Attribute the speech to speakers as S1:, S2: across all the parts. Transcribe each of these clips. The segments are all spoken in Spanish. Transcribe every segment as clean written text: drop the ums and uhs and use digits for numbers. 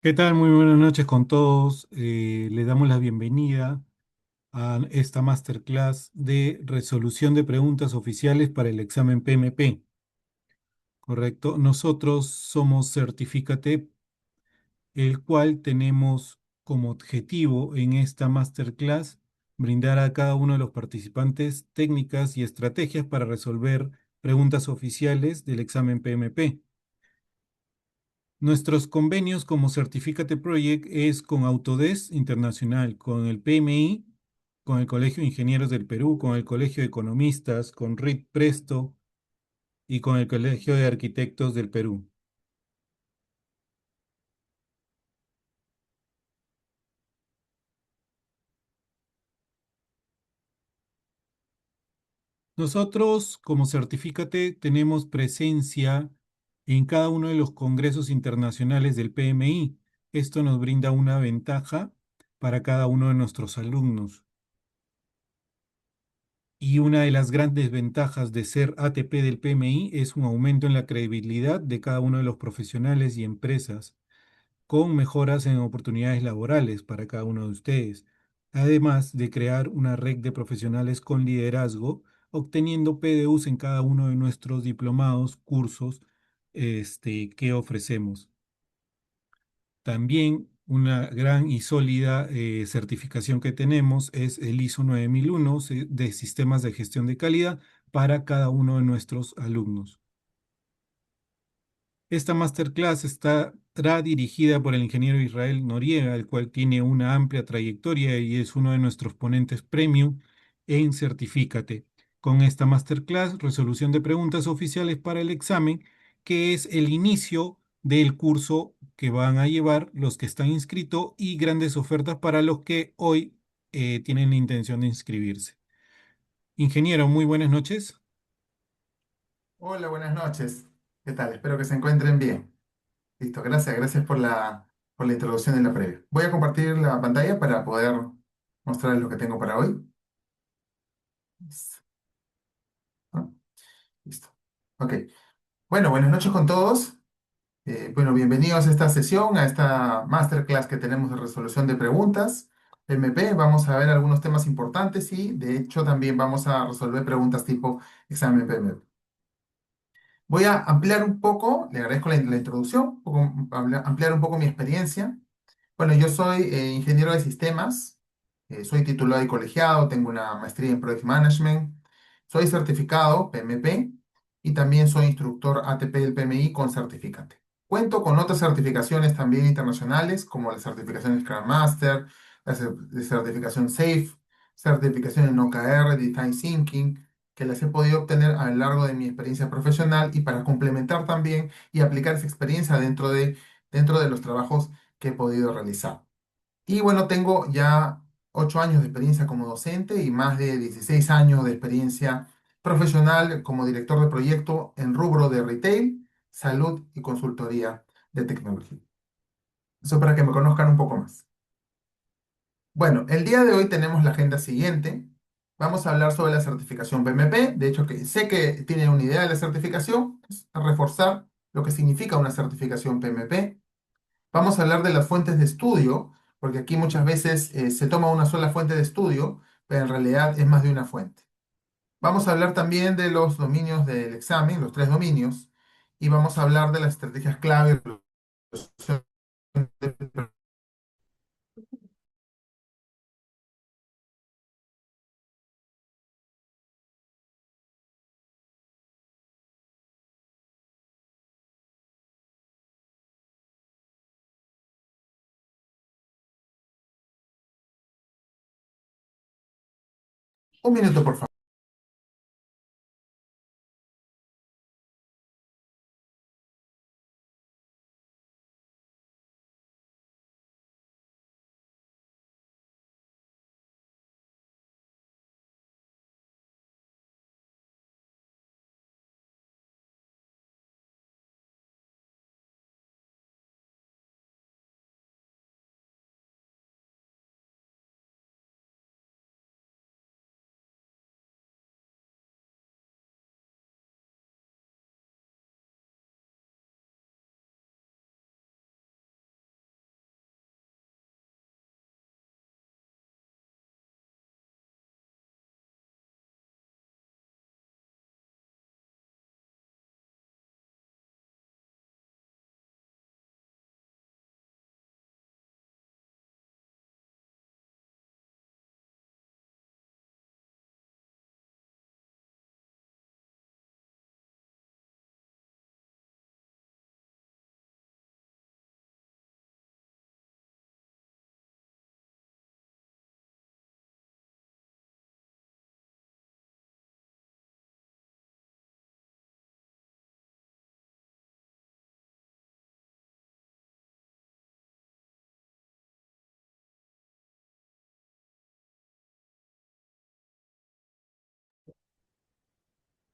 S1: ¿Qué tal? Muy buenas noches con todos. Le damos la bienvenida a esta masterclass de resolución de preguntas oficiales para el examen PMP. ¿Correcto? Nosotros somos Certifícate, el cual tenemos como objetivo en esta masterclass brindar a cada uno de los participantes técnicas y estrategias para resolver preguntas oficiales del examen PMP. Nuestros convenios como Certificate Project es con Autodesk Internacional, con el PMI, con el Colegio de Ingenieros del Perú, con el Colegio de Economistas, con RIT Presto y con el Colegio de Arquitectos del Perú. Nosotros como Certificate tenemos presencia en cada uno de los congresos internacionales del PMI. Esto nos brinda una ventaja para cada uno de nuestros alumnos. Y una de las grandes ventajas de ser ATP del PMI es un aumento en la credibilidad de cada uno de los profesionales y empresas, con mejoras en oportunidades laborales para cada uno de ustedes, además de crear una red de profesionales con liderazgo, obteniendo PDUs en cada uno de nuestros diplomados, cursos, que ofrecemos. También una gran y sólida certificación que tenemos es el ISO 9001 de sistemas de gestión de calidad para cada uno de nuestros alumnos. Esta masterclass estará dirigida por el ingeniero Israel Noriega, el cual tiene una amplia trayectoria y es uno de nuestros ponentes premium en Certifícate. Con esta masterclass, resolución de preguntas oficiales para el examen, que es el inicio del curso que van a llevar los que están inscritos y grandes ofertas para los que hoy tienen la intención de inscribirse. Ingeniero, muy buenas noches.
S2: Hola, buenas noches. ¿Qué tal? Espero que se encuentren bien. Listo, gracias por la introducción en la previa. Voy a compartir la pantalla para poder mostrarles lo que tengo para hoy. Listo. ¿No? Listo. Ok. Bueno, buenas noches con todos. Bueno, bienvenidos a esta sesión, a esta masterclass que tenemos de resolución de preguntas. MP, vamos a ver algunos temas importantes y de hecho también vamos a resolver preguntas tipo examen PMP. Voy a ampliar un poco, le agradezco la introducción, ampliar un poco mi experiencia. Bueno, yo soy ingeniero de sistemas, soy titulado y colegiado, tengo una maestría en Project Management, soy certificado PMP y también soy instructor ATP del PMI con certificante. Cuento con otras certificaciones también internacionales, como la certificación Scrum Master, la certificación SAFe, certificación en OKR, Design Thinking, que las he podido obtener a lo largo de mi experiencia profesional y para complementar también y aplicar esa experiencia dentro de los trabajos que he podido realizar. Y bueno, tengo ya 8 años de experiencia como docente y más de 16 años de experiencia profesional como director de proyecto en rubro de retail, salud y consultoría de tecnología. Eso para que me conozcan un poco más. Bueno, el día de hoy tenemos la agenda siguiente. Vamos a hablar sobre la certificación PMP. De hecho, que sé que tienen una idea de la certificación, es reforzar lo que significa una certificación PMP. Vamos a hablar de las fuentes de estudio, porque aquí muchas veces se toma una sola fuente de estudio, pero en realidad es más de una fuente. Vamos a hablar también de los dominios del examen, los tres dominios, y vamos a hablar de las estrategias clave. Un minuto, por favor.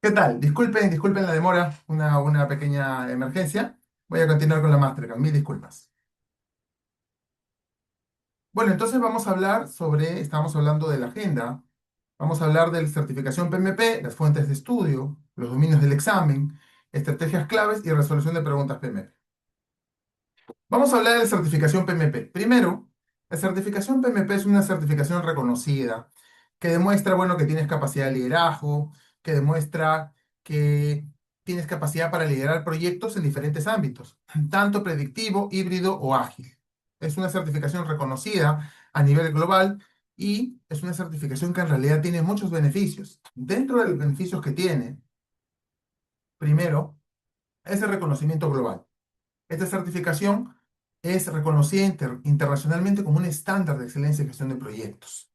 S2: ¿Qué tal? Disculpen la demora, una pequeña emergencia. Voy a continuar con la Mastercard. Mil disculpas. Bueno, entonces vamos a hablar estamos hablando de la agenda, vamos a hablar de la certificación PMP, las fuentes de estudio, los dominios del examen, estrategias claves y resolución de preguntas PMP. Vamos a hablar de la certificación PMP. Primero, la certificación PMP es una certificación reconocida que demuestra, bueno, que tienes capacidad de liderazgo, que demuestra que tienes capacidad para liderar proyectos en diferentes ámbitos, tanto predictivo, híbrido o ágil. Es una certificación reconocida a nivel global y es una certificación que en realidad tiene muchos beneficios. Dentro de los beneficios que tiene, primero, es el reconocimiento global. Esta certificación es reconocida internacionalmente como un estándar de excelencia en gestión de proyectos.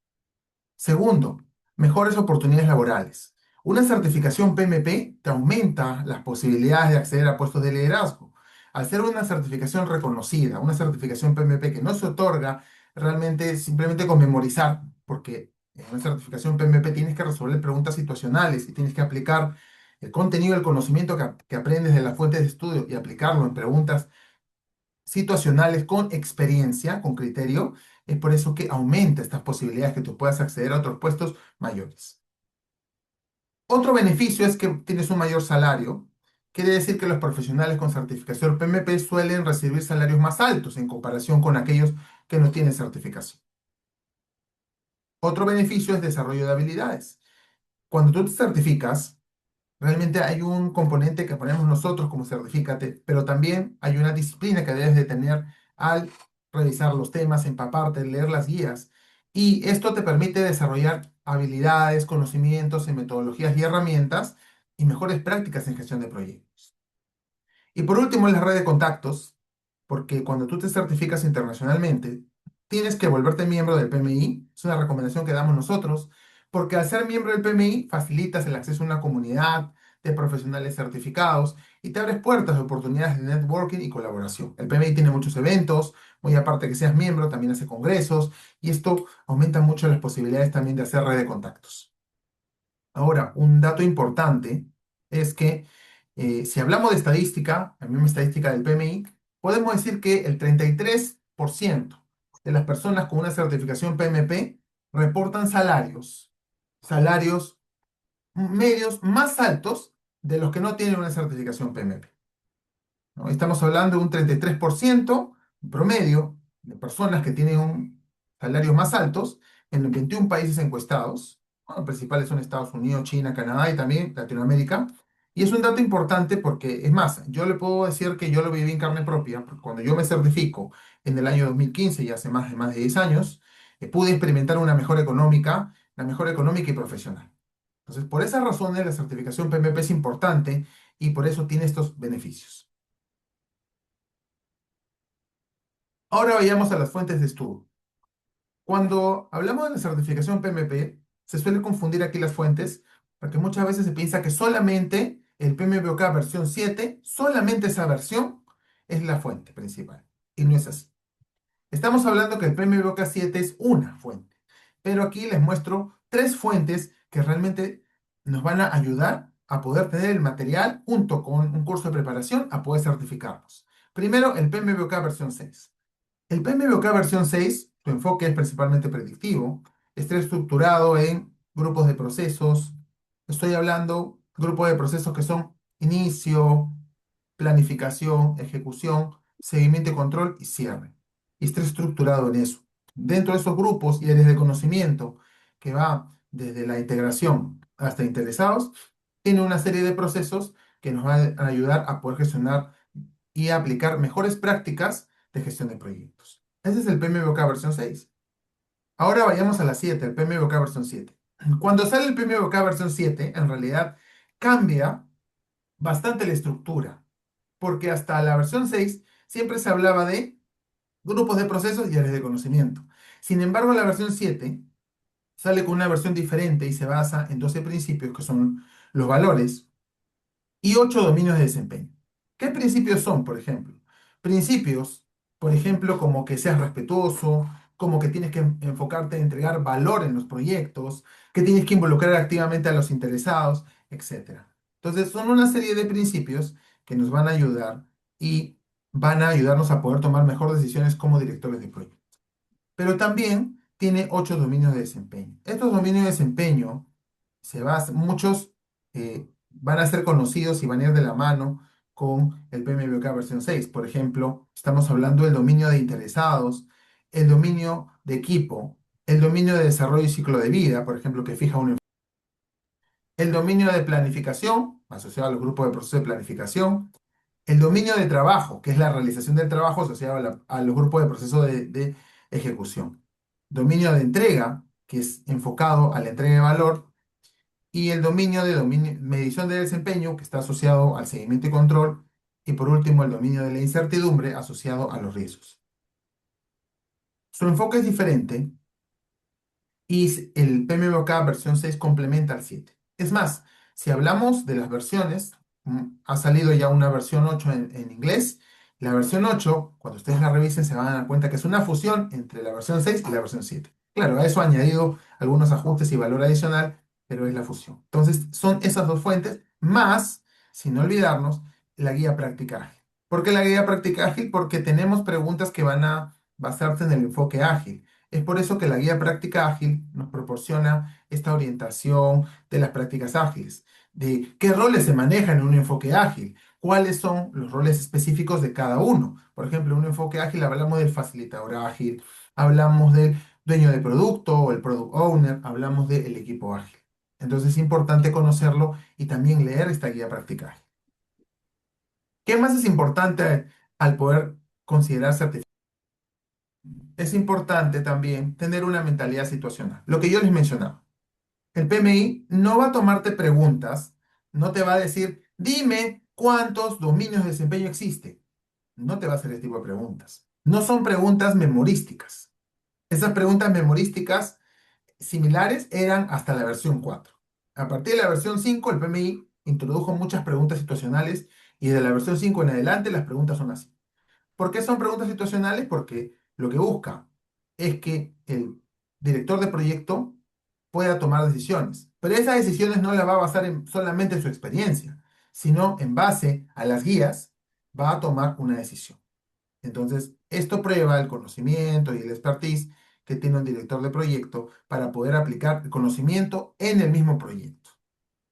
S2: Segundo, mejores oportunidades laborales. Una certificación PMP te aumenta las posibilidades de acceder a puestos de liderazgo. Al ser una certificación reconocida, una certificación PMP que no se otorga realmente simplemente con memorizar, porque en una certificación PMP tienes que resolver preguntas situacionales y tienes que aplicar el contenido del conocimiento que aprendes de las fuentes de estudio y aplicarlo en preguntas situacionales con experiencia, con criterio, es por eso que aumenta estas posibilidades que tú puedas acceder a otros puestos mayores. Otro beneficio es que tienes un mayor salario. Quiere decir que los profesionales con certificación PMP suelen recibir salarios más altos en comparación con aquellos que no tienen certificación. Otro beneficio es desarrollo de habilidades. Cuando tú te certificas, realmente hay un componente que ponemos nosotros como certifícate, pero también hay una disciplina que debes de tener al revisar los temas, empaparte, leer las guías. Y esto te permite desarrollar habilidades, conocimientos en metodologías y herramientas y mejores prácticas en gestión de proyectos. Y por último, la red de contactos, porque cuando tú te certificas internacionalmente, tienes que volverte miembro del PMI, es una recomendación que damos nosotros, porque al ser miembro del PMI facilitas el acceso a una comunidad de profesionales certificados y te abres puertas de oportunidades de networking y colaboración. El PMI tiene muchos eventos, muy aparte que seas miembro, también hace congresos y esto aumenta mucho las posibilidades también de hacer red de contactos. Ahora, un dato importante es que si hablamos de estadística, la misma estadística del PMI, podemos decir que el 33% de las personas con una certificación PMP reportan salarios medios más altos de los que no tienen una certificación PMP. ¿No? Estamos hablando de un 33% promedio de personas que tienen un salarios más altos en los 21 países encuestados. ¿No? Los principales son Estados Unidos, China, Canadá y también Latinoamérica. Y es un dato importante porque, es más, yo le puedo decir que yo lo viví en carne propia, porque cuando yo me certifico en el año 2015, y hace más de 10 años, pude experimentar una mejora económica y profesional. Entonces, por esas razones, la certificación PMP es importante y por eso tiene estos beneficios. Ahora vayamos a las fuentes de estudio. Cuando hablamos de la certificación PMP, se suele confundir aquí las fuentes, porque muchas veces se piensa que solamente el PMBOK versión 7, solamente esa versión es la fuente principal. Y no es así. Estamos hablando que el PMBOK 7 es una fuente, pero aquí les muestro tres fuentes que realmente nos van a ayudar a poder tener el material junto con un curso de preparación a poder certificarnos. Primero, el PMBOK versión 6. El PMBOK versión 6, su enfoque es principalmente predictivo, está estructurado en grupos de procesos. Estoy hablando grupos de procesos que son inicio, planificación, ejecución, seguimiento y control y cierre. Y está estructurado en eso. Dentro de esos grupos y áreas de conocimiento, que va desde la integración hasta interesados, tiene una serie de procesos que nos van a ayudar a poder gestionar y aplicar mejores prácticas de gestión de proyectos. Ese es el PMBOK versión 6. Ahora vayamos a la 7, el PMBOK versión 7. Cuando sale el PMBOK versión 7, en realidad cambia bastante la estructura, porque hasta la versión 6 siempre se hablaba de grupos de procesos y áreas de conocimiento. Sin embargo, la versión 7 sale con una versión diferente y se basa en 12 principios que son los valores y 8 dominios de desempeño. ¿Qué principios son, por ejemplo? Principios, por ejemplo, como que seas respetuoso, como que tienes que enfocarte en entregar valor en los proyectos, que tienes que involucrar activamente a los interesados, etcétera. Entonces, son una serie de principios que nos van a ayudar y van a ayudarnos a poder tomar mejores decisiones como directores de proyecto. Pero también tiene 8 dominios de desempeño. Estos dominios de desempeño muchos van a ser conocidos y van a ir de la mano con el PMBOK versión 6. Por ejemplo, estamos hablando del dominio de interesados, el dominio de equipo, el dominio de desarrollo y ciclo de vida, por ejemplo, que fija el dominio de planificación, asociado a los grupos de proceso de planificación, el dominio de trabajo, que es la realización del trabajo asociado a los grupos de proceso de ejecución. Dominio de entrega, que es enfocado a la entrega de valor. Y el medición de desempeño, que está asociado al seguimiento y control. Y por último, el dominio de la incertidumbre asociado a los riesgos. Su enfoque es diferente y el PMBOK versión 6 complementa al 7. Es más, si hablamos de las versiones, ha salido ya una versión 8 en inglés. La versión 8, cuando ustedes la revisen, se van a dar cuenta que es una fusión entre la versión 6 y la versión 7. Claro, a eso ha añadido algunos ajustes y valor adicional, pero es la fusión. Entonces, son esas dos fuentes, más, sin olvidarnos, la guía práctica ágil. ¿Por qué la guía práctica ágil? Porque tenemos preguntas que van a basarse en el enfoque ágil. Es por eso que la guía práctica ágil nos proporciona esta orientación de las prácticas ágiles, de qué roles se manejan en un enfoque ágil, cuáles son los roles específicos de cada uno. Por ejemplo, en un enfoque ágil hablamos del facilitador ágil, hablamos del dueño de producto o el product owner, hablamos del equipo ágil. Entonces es importante conocerlo y también leer esta guía práctica ágil. ¿Qué más es importante al poder considerar certificación? Es importante también tener una mentalidad situacional. Lo que yo les mencionaba. El PMI no va a tomarte preguntas, no te va a decir, dime cuántos dominios de desempeño existe. No te va a hacer ese tipo de preguntas. No son preguntas memorísticas. Esas preguntas memorísticas similares eran hasta la versión 4. A partir de la versión 5, el PMI introdujo muchas preguntas situacionales y de la versión 5 en adelante las preguntas son así. ¿Por qué son preguntas situacionales? Porque lo que busca es que el director de proyecto pueda tomar decisiones, pero esas decisiones no las va a basar solamente en su experiencia, sino en base a las guías va a tomar una decisión. Entonces, esto prueba el conocimiento y el expertise que tiene un director de proyecto para poder aplicar el conocimiento en el mismo proyecto.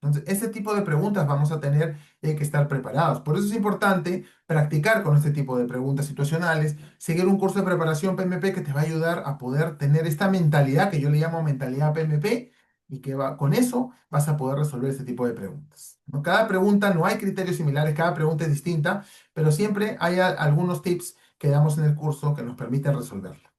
S2: Entonces, ese tipo de preguntas vamos a tener y hay que estar preparados. Por eso es importante practicar con este tipo de preguntas situacionales, seguir un curso de preparación PMP que te va a ayudar a poder tener esta mentalidad que yo le llamo mentalidad PMP y que con eso vas a poder resolver este tipo de preguntas, ¿no? Cada pregunta no hay criterios similares, cada pregunta es distinta, pero siempre hay algunos tips que damos en el curso que nos permiten resolverla.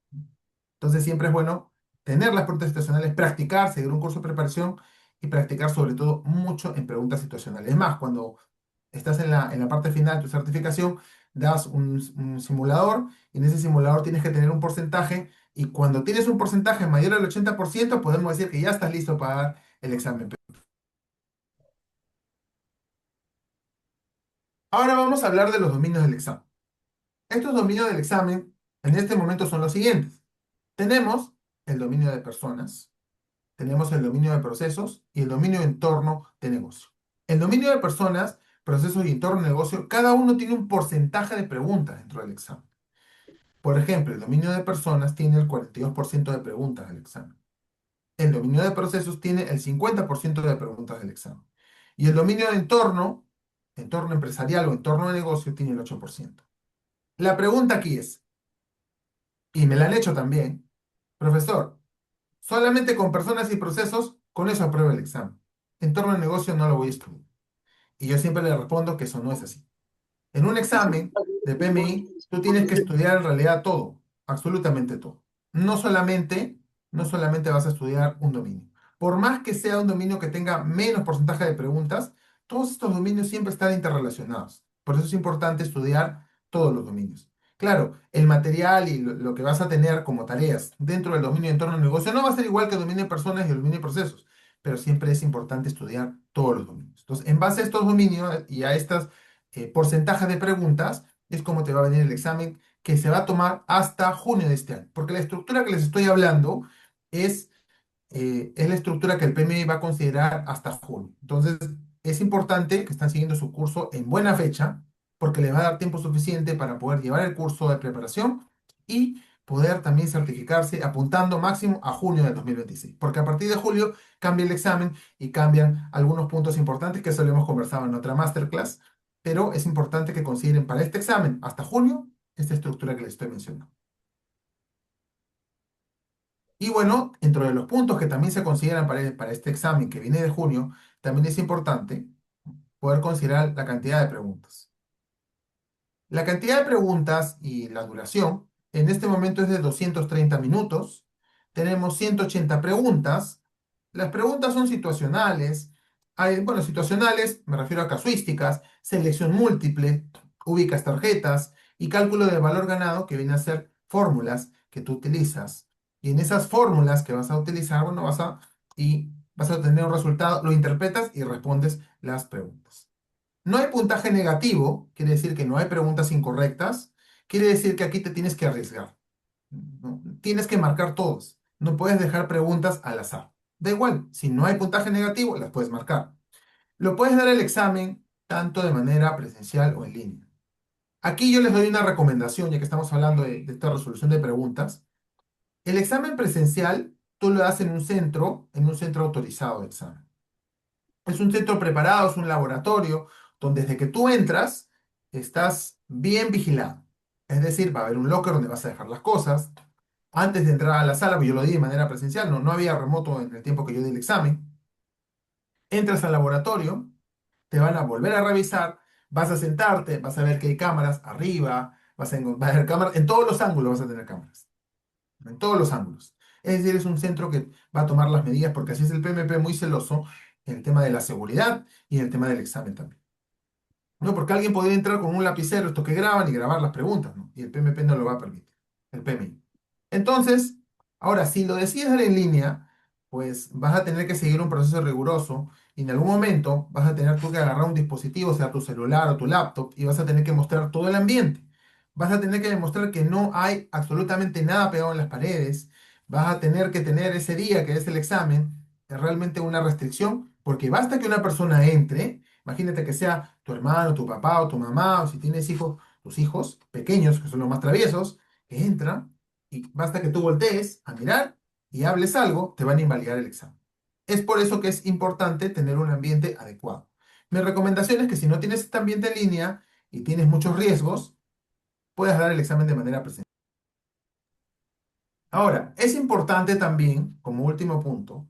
S2: Entonces siempre es bueno tener las preguntas situacionales, practicar, seguir un curso de preparación y practicar sobre todo mucho en preguntas situacionales. Es más, cuando estás en la parte final de tu certificación, das un simulador y en ese simulador tienes que tener un porcentaje y cuando tienes un porcentaje mayor al 80% podemos decir que ya estás listo para dar el examen. Ahora vamos a hablar de los dominios del examen. Estos dominios del examen en este momento son los siguientes. Tenemos el dominio de personas, tenemos el dominio de procesos y el dominio de entorno de negocio. El dominio de personas, procesos y entorno de negocio, cada uno tiene un porcentaje de preguntas dentro del examen. Por ejemplo, el dominio de personas tiene el 42% de preguntas del examen. El dominio de procesos tiene el 50% de preguntas del examen. Y el dominio de entorno, entorno empresarial o entorno de negocio, tiene el 8%. La pregunta aquí es, y me la han hecho también, profesor, solamente con personas y procesos, con eso apruebo el examen. Entorno de negocio no lo voy a estudiar. Y yo siempre le respondo que eso no es así. En un examen de PMI, tú tienes que estudiar en realidad todo, absolutamente todo. No solamente, no solamente vas a estudiar un dominio. Por más que sea un dominio que tenga menos porcentaje de preguntas, todos estos dominios siempre están interrelacionados. Por eso es importante estudiar todos los dominios. Claro, el material y lo que vas a tener como tareas dentro del dominio de entorno de negocio no va a ser igual que el dominio de personas y el dominio de procesos, pero siempre es importante estudiar todos los dominios. Entonces, en base a estos dominios y a estas porcentaje de preguntas, es como te va a venir el examen que se va a tomar hasta junio de este año. Porque la estructura que les estoy hablando es, es la estructura que el PMI va a considerar hasta junio. Entonces, es importante que están siguiendo su curso en buena fecha, porque les va a dar tiempo suficiente para poder llevar el curso de preparación y poder también certificarse apuntando máximo a junio de 2026, porque a partir de julio cambia el examen y cambian algunos puntos importantes que eso lo hemos conversado en otra masterclass, pero es importante que consideren para este examen hasta junio esta estructura que les estoy mencionando. Y bueno, dentro de los puntos que también se consideran para este examen que viene de junio, también es importante poder considerar la cantidad de preguntas. La cantidad de preguntas y la duración en este momento es de 230 minutos. Tenemos 180 preguntas. Las preguntas son situacionales. Bueno, situacionales, me refiero a casuísticas, selección múltiple, ubicas tarjetas y cálculo del valor ganado, que viene a ser fórmulas que tú utilizas. Y en esas fórmulas que vas a utilizar, bueno, vas a obtener un resultado, lo interpretas y respondes las preguntas. No hay puntaje negativo, quiere decir que no hay preguntas incorrectas, quiere decir que aquí te tienes que arriesgar, ¿no? Tienes que marcar todas, no puedes dejar preguntas al azar. Da igual, si no hay puntaje negativo, las puedes marcar. Lo puedes dar el examen tanto de manera presencial o en línea. Aquí yo les doy una recomendación, ya que estamos hablando de esta resolución de preguntas. El examen presencial tú lo das en un centro autorizado de examen. Es un centro preparado, es un laboratorio, donde desde que tú entras, estás bien vigilado. Es decir, va a haber un locker donde vas a dejar las cosas. Antes de entrar a la sala, pues yo lo di de manera presencial, no había remoto en el tiempo que yo di el examen. Entras al laboratorio, te van a volver a revisar, vas a sentarte, vas a ver que hay cámaras arriba, vas a ver cámaras, en todos los ángulos vas a tener cámaras, en todos los ángulos. Es decir, es un centro que va a tomar las medidas, porque así es el PMP muy celoso en el tema de la seguridad y en el tema del examen también. No, porque alguien podría entrar con un lapicero, estos que graban y grabar las preguntas, ¿no? Y el PMP no lo va a permitir, el PMI. Entonces, ahora, si lo decides dar en línea, pues vas a tener que seguir un proceso riguroso y en algún momento vas a tener tú que agarrar un dispositivo, sea tu celular o tu laptop, y vas a tener que mostrar todo el ambiente. Vas a tener que demostrar que no hay absolutamente nada pegado en las paredes. Vas a tener que tener ese día que es el examen realmente una restricción, porque basta que una persona entre. Imagínate que sea tu hermano, tu papá o tu mamá, o si tienes hijos, tus hijos pequeños, que son los más traviesos, que entran y basta que tú voltees a mirar y hables algo, te van a invalidar el examen. Es por eso que es importante tener un ambiente adecuado. Mi recomendación es que si no tienes este ambiente en línea y tienes muchos riesgos, puedas dar el examen de manera presencial. Ahora, es importante también, como último punto,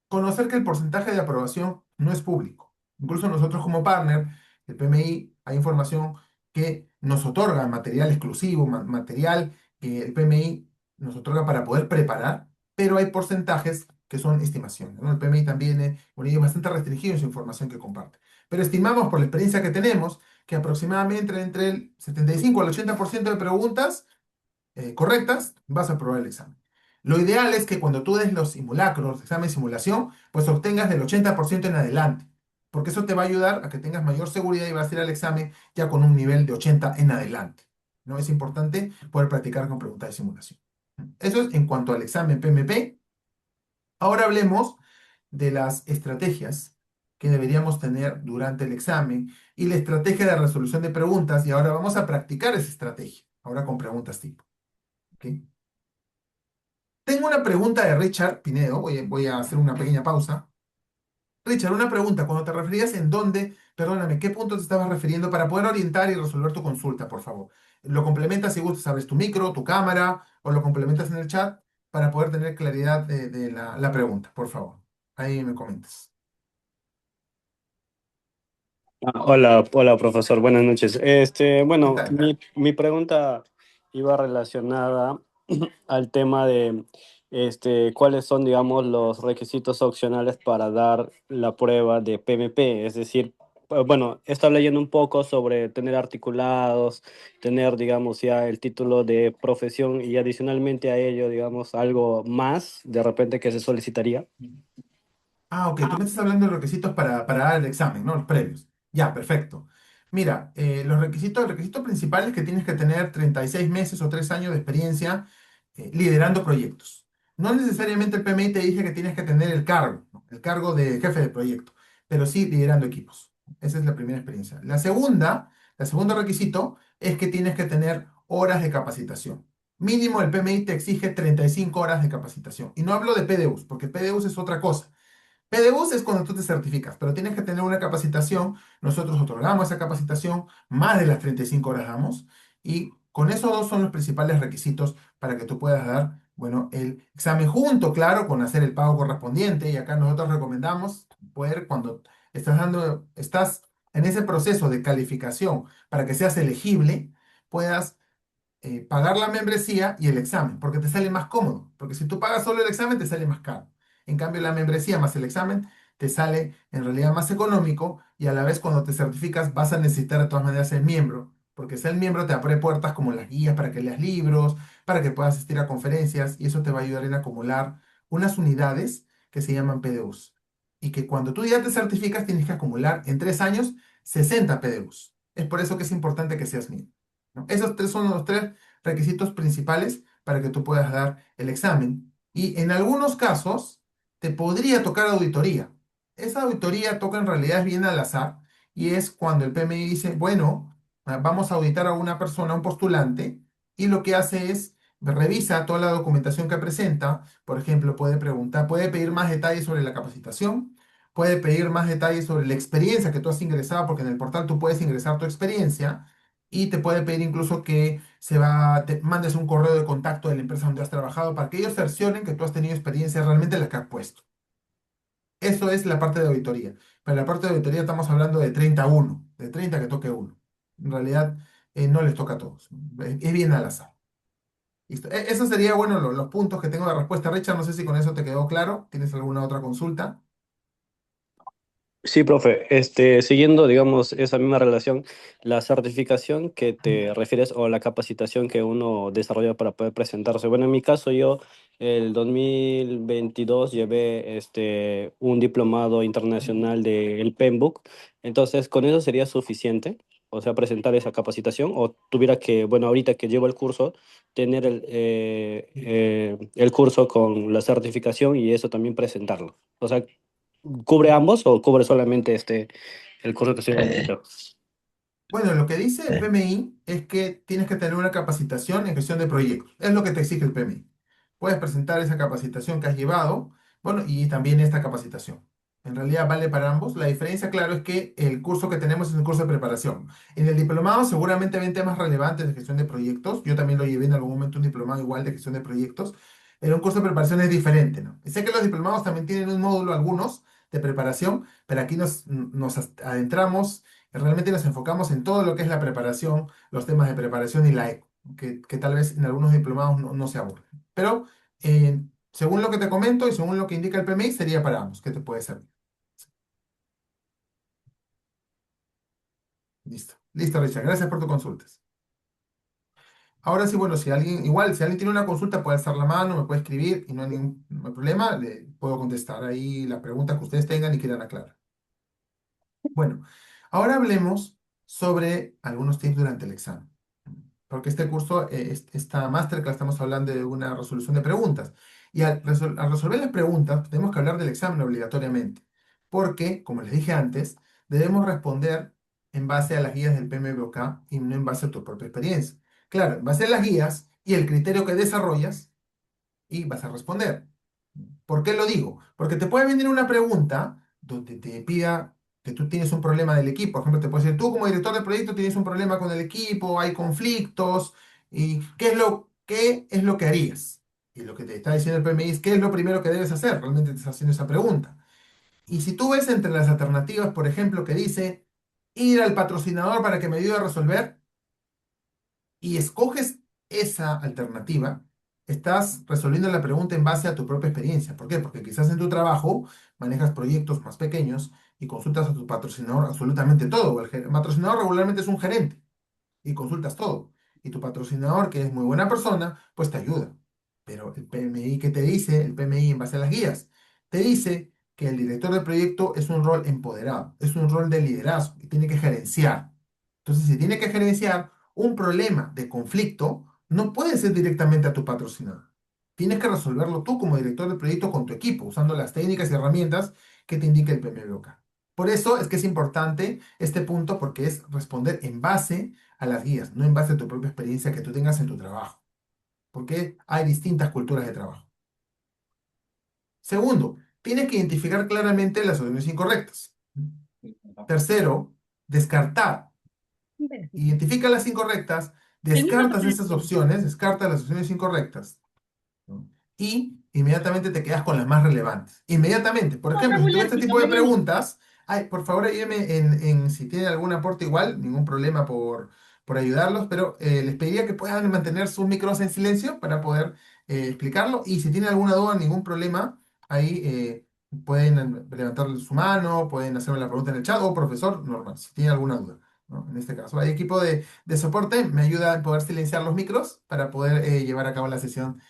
S2: conocer que el porcentaje de aprobación no es público. Incluso nosotros como partner, el PMI, hay información que nos otorga material exclusivo, material que el PMI nos otorga para poder preparar, pero hay porcentajes que son estimaciones, ¿no? El PMI también bueno, y es bastante restringido en su información que comparte. Pero estimamos por la experiencia que tenemos que aproximadamente entre el 75 al 80% de preguntas correctas, vas a aprobar el examen. Lo ideal es que cuando tú des los simulacros, los exámenes de simulación, pues obtengas del 80% en adelante, porque eso te va a ayudar a que tengas mayor seguridad y vas a ir al examen ya con un nivel de 80 en adelante. ¿No? Es importante poder practicar con preguntas de simulación. Eso es en cuanto al examen PMP. Ahora hablemos de las estrategias que deberíamos tener durante el examen y la estrategia de resolución de preguntas. Y ahora vamos a practicar esa estrategia, ahora con preguntas tipo. ¿Ok? Tengo una pregunta de Richard Pinedo, voy a hacer una pequeña pausa. Richard, una pregunta, cuando te referías en dónde, perdóname, ¿qué punto te estabas refiriendo para poder orientar y resolver tu consulta, por favor? Lo complementas si gustas, abres tu micro, tu cámara, o lo complementas en el chat para poder tener claridad de la pregunta, por favor. Ahí me comentas.
S3: Hola, hola profesor, buenas noches.
S2: ¿Qué
S3: Bueno,
S2: tal?
S3: mi pregunta iba relacionada al tema de cuáles son, digamos, los requisitos opcionales para dar la prueba de PMP. Es decir, bueno, he estado leyendo un poco sobre tener articulados, tener, digamos, ya el título de profesión y adicionalmente a ello, digamos, algo más de repente que se solicitaría.
S2: Ah, ok, tú me estás hablando de los requisitos para dar el examen, ¿no? Los previos. Ya, perfecto. Mira, el requisito principal es que tienes que tener 36 meses o 3 años de experiencia liderando proyectos. No necesariamente el PMI te dice que tienes que tener el cargo, ¿no? El cargo de jefe de proyecto, pero sí liderando equipos. Esa es la primera experiencia. El segundo requisito es que tienes que tener horas de capacitación. Mínimo el PMI te exige 35 horas de capacitación. Y no hablo de PDUs, porque PDUs es otra cosa. PDUs es cuando tú te certificas, pero tienes que tener una capacitación. Nosotros otorgamos esa capacitación, más de las 35 horas damos, y con esos dos son los principales requisitos para que tú puedas dar, bueno, el examen junto, claro, con hacer el pago correspondiente. Y acá nosotros recomendamos poder, cuando estás en ese proceso de calificación para que seas elegible, puedas pagar la membresía y el examen, porque te sale más cómodo. Porque si tú pagas solo el examen, te sale más caro. En cambio, la membresía más el examen te sale en realidad más económico, y a la vez cuando te certificas vas a necesitar de todas maneras ser miembro, porque ser miembro te abre puertas como las guías para que leas libros, para que puedas asistir a conferencias, y eso te va a ayudar en acumular unas unidades que se llaman PDUs. Y que cuando tú ya te certificas tienes que acumular en 3 años 60 PDUs. Es por eso que es importante que seas miembro, ¿no? Esos tres son los tres requisitos principales para que tú puedas dar el examen. Y en algunos casos te podría tocar auditoría. Esa auditoría toca en realidad bien al azar, y es cuando el PMI dice, bueno, vamos a auditar a una persona, a un postulante, y lo que hace es revisa toda la documentación que presenta. Por ejemplo, puede preguntar, puede pedir más detalles sobre la capacitación, puede pedir más detalles sobre la experiencia que tú has ingresado, porque en el portal tú puedes ingresar tu experiencia, y te puede pedir incluso que te mandes un correo de contacto de la empresa donde has trabajado para que ellos cercioren que tú has tenido experiencia realmente en la que has puesto. Eso es la parte de auditoría. Pero la parte de auditoría estamos hablando de 30 a 1, de 30 que toque uno. En realidad no les toca a todos. Es bien al azar. Listo. Eso sería, bueno, los puntos que tengo de respuesta, Richard. No sé si con eso te quedó claro. ¿Tienes alguna otra consulta?
S3: Sí, profe, siguiendo, digamos, esa misma relación, la certificación que te refieres o la capacitación que uno desarrolla para poder presentarse. Bueno, en mi caso, yo el 2022 llevé un diplomado internacional del PMBOK, entonces, ¿con eso sería suficiente? O sea, presentar esa capacitación, o tuviera que, bueno, ahorita que llevo el curso, tener el curso con la certificación y eso también presentarlo. O sea, ¿cubre ambos o cubre solamente el curso que estoy dando?
S2: Bueno, lo que dice el PMI es que tienes que tener una capacitación en gestión de proyectos. Es lo que te exige el PMI. Puedes presentar esa capacitación que has llevado, bueno, y también esta capacitación. En realidad vale para ambos. La diferencia, claro, es que el curso que tenemos es un curso de preparación. En el diplomado seguramente ven temas relevantes de gestión de proyectos. Yo también lo llevé en algún momento, un diplomado igual de gestión de proyectos. Pero un curso de preparación es diferente, ¿no? Y sé que los diplomados también tienen un módulo, algunos, de preparación, pero aquí nos adentramos. Realmente nos enfocamos en todo lo que es la preparación, los temas de preparación y la eco, que tal vez en algunos diplomados no se abordan. Pero según lo que te comento y según lo que indica el PMI, sería para ambos, que te puede servir. Listo. Listo, Richard. Gracias por tus consultas. Ahora sí, bueno, si alguien tiene una consulta, puede alzar la mano, me puede escribir y no hay problema, le puedo contestar ahí las preguntas que ustedes tengan y quieran aclarar. Bueno, ahora hablemos sobre algunos tips durante el examen. Porque este curso, esta masterclass, estamos hablando de una resolución de preguntas. Y al resolver las preguntas, tenemos que hablar del examen obligatoriamente. Porque, como les dije antes, debemos responder en base a las guías del PMBOK y no en base a tu propia experiencia. Claro, en base a las guías y el criterio que desarrollas, y vas a responder. ¿Por qué lo digo? Porque te puede venir una pregunta donde te pida que tú tienes un problema del equipo. Por ejemplo, te puede decir, tú como director de proyecto tienes un problema con el equipo, hay conflictos, y qué es lo que harías? Y lo que te está diciendo el PMI es, ¿qué es lo primero que debes hacer? Realmente te está haciendo esa pregunta. Y si tú ves entre las alternativas, por ejemplo, que dice, ir al patrocinador para que me ayude a resolver, y escoges esa alternativa, estás resolviendo la pregunta en base a tu propia experiencia. ¿Por qué? Porque quizás en tu trabajo manejas proyectos más pequeños y consultas a tu patrocinador absolutamente todo. El patrocinador regularmente es un gerente y consultas todo. Y tu patrocinador, que es muy buena persona, pues te ayuda. Pero el PMI, ¿qué te dice? El PMI en base a las guías, te dice que el director de proyecto es un rol empoderado, es un rol de liderazgo y tiene que gerenciar. Entonces, si tiene que gerenciar un problema de conflicto, no puede ser directamente a tu patrocinador. Tienes que resolverlo tú como director de proyecto con tu equipo, usando las técnicas y herramientas que te indica el PMBOK. Por eso es que es importante este punto porque es responder en base a las guías, no en base a tu propia experiencia que tú tengas en tu trabajo, porque hay distintas culturas de trabajo. Segundo, tienes que identificar claramente las opciones incorrectas. Tercero, descartar. Identifica las incorrectas, descartas esas opciones, descarta las opciones incorrectas, ¿no? Y inmediatamente te quedas con las más relevantes. Inmediatamente. Por ejemplo, si tuve este tipo de preguntas, ay, por favor ayúdeme si tienen algún aporte igual, ningún problema por ayudarlos, pero les pediría que puedan mantener sus micros en silencio para poder explicarlo. Y si tienen alguna duda, ningún problema, ahí pueden levantar su mano, pueden hacerme la pregunta en el chat o profesor, normal, si tienen alguna duda, ¿no? En este caso, hay equipo de soporte, me ayuda a poder silenciar los micros para poder llevar a cabo la sesión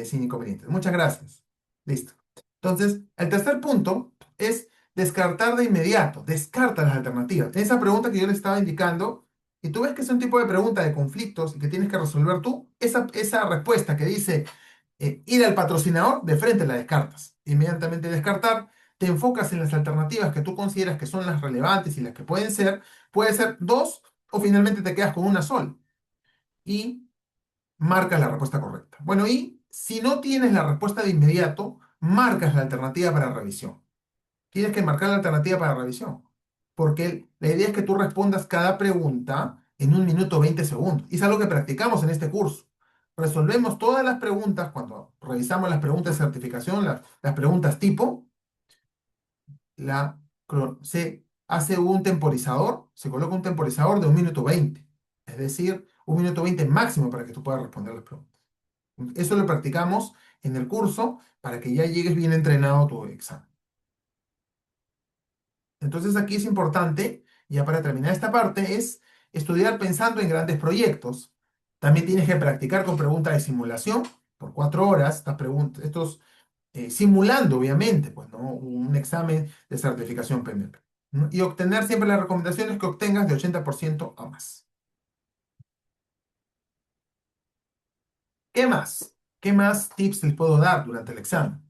S2: sin inconvenientes. Muchas gracias. Listo. Entonces, el tercer punto es descartar de inmediato. Descarta las alternativas. En esa pregunta que yo le estaba indicando, y tú ves que es un tipo de pregunta de conflictos y que tienes que resolver tú, esa respuesta que dice ir al patrocinador, de frente la descartas. Inmediatamente descartar, te enfocas en las alternativas que tú consideras que son las relevantes y las que puede ser dos, o finalmente te quedas con una sola. Y marcas la respuesta correcta. Bueno, y si no tienes la respuesta de inmediato, marcas la alternativa para revisión. Tienes que marcar la alternativa para revisión, porque la idea es que tú respondas cada pregunta en 1 minuto 20 segundos. Y es algo que practicamos en este curso. Resolvemos todas las preguntas cuando revisamos las preguntas de certificación, las preguntas tipo, se hace un temporizador, se coloca un temporizador de 1 minuto 20, es decir, 1 minuto 20 máximo para que tú puedas responder las preguntas. Eso lo practicamos en el curso para que ya llegues bien entrenado a tu examen. Entonces aquí es importante, ya para terminar esta parte, es estudiar pensando en grandes proyectos. También tienes que practicar con preguntas de simulación por 4 horas, estas preguntas, simulando obviamente, pues, ¿no? Un examen de certificación PMP, ¿no? Y obtener siempre las recomendaciones que obtengas de 80% a más. ¿Qué más? ¿Qué más tips les puedo dar durante el examen?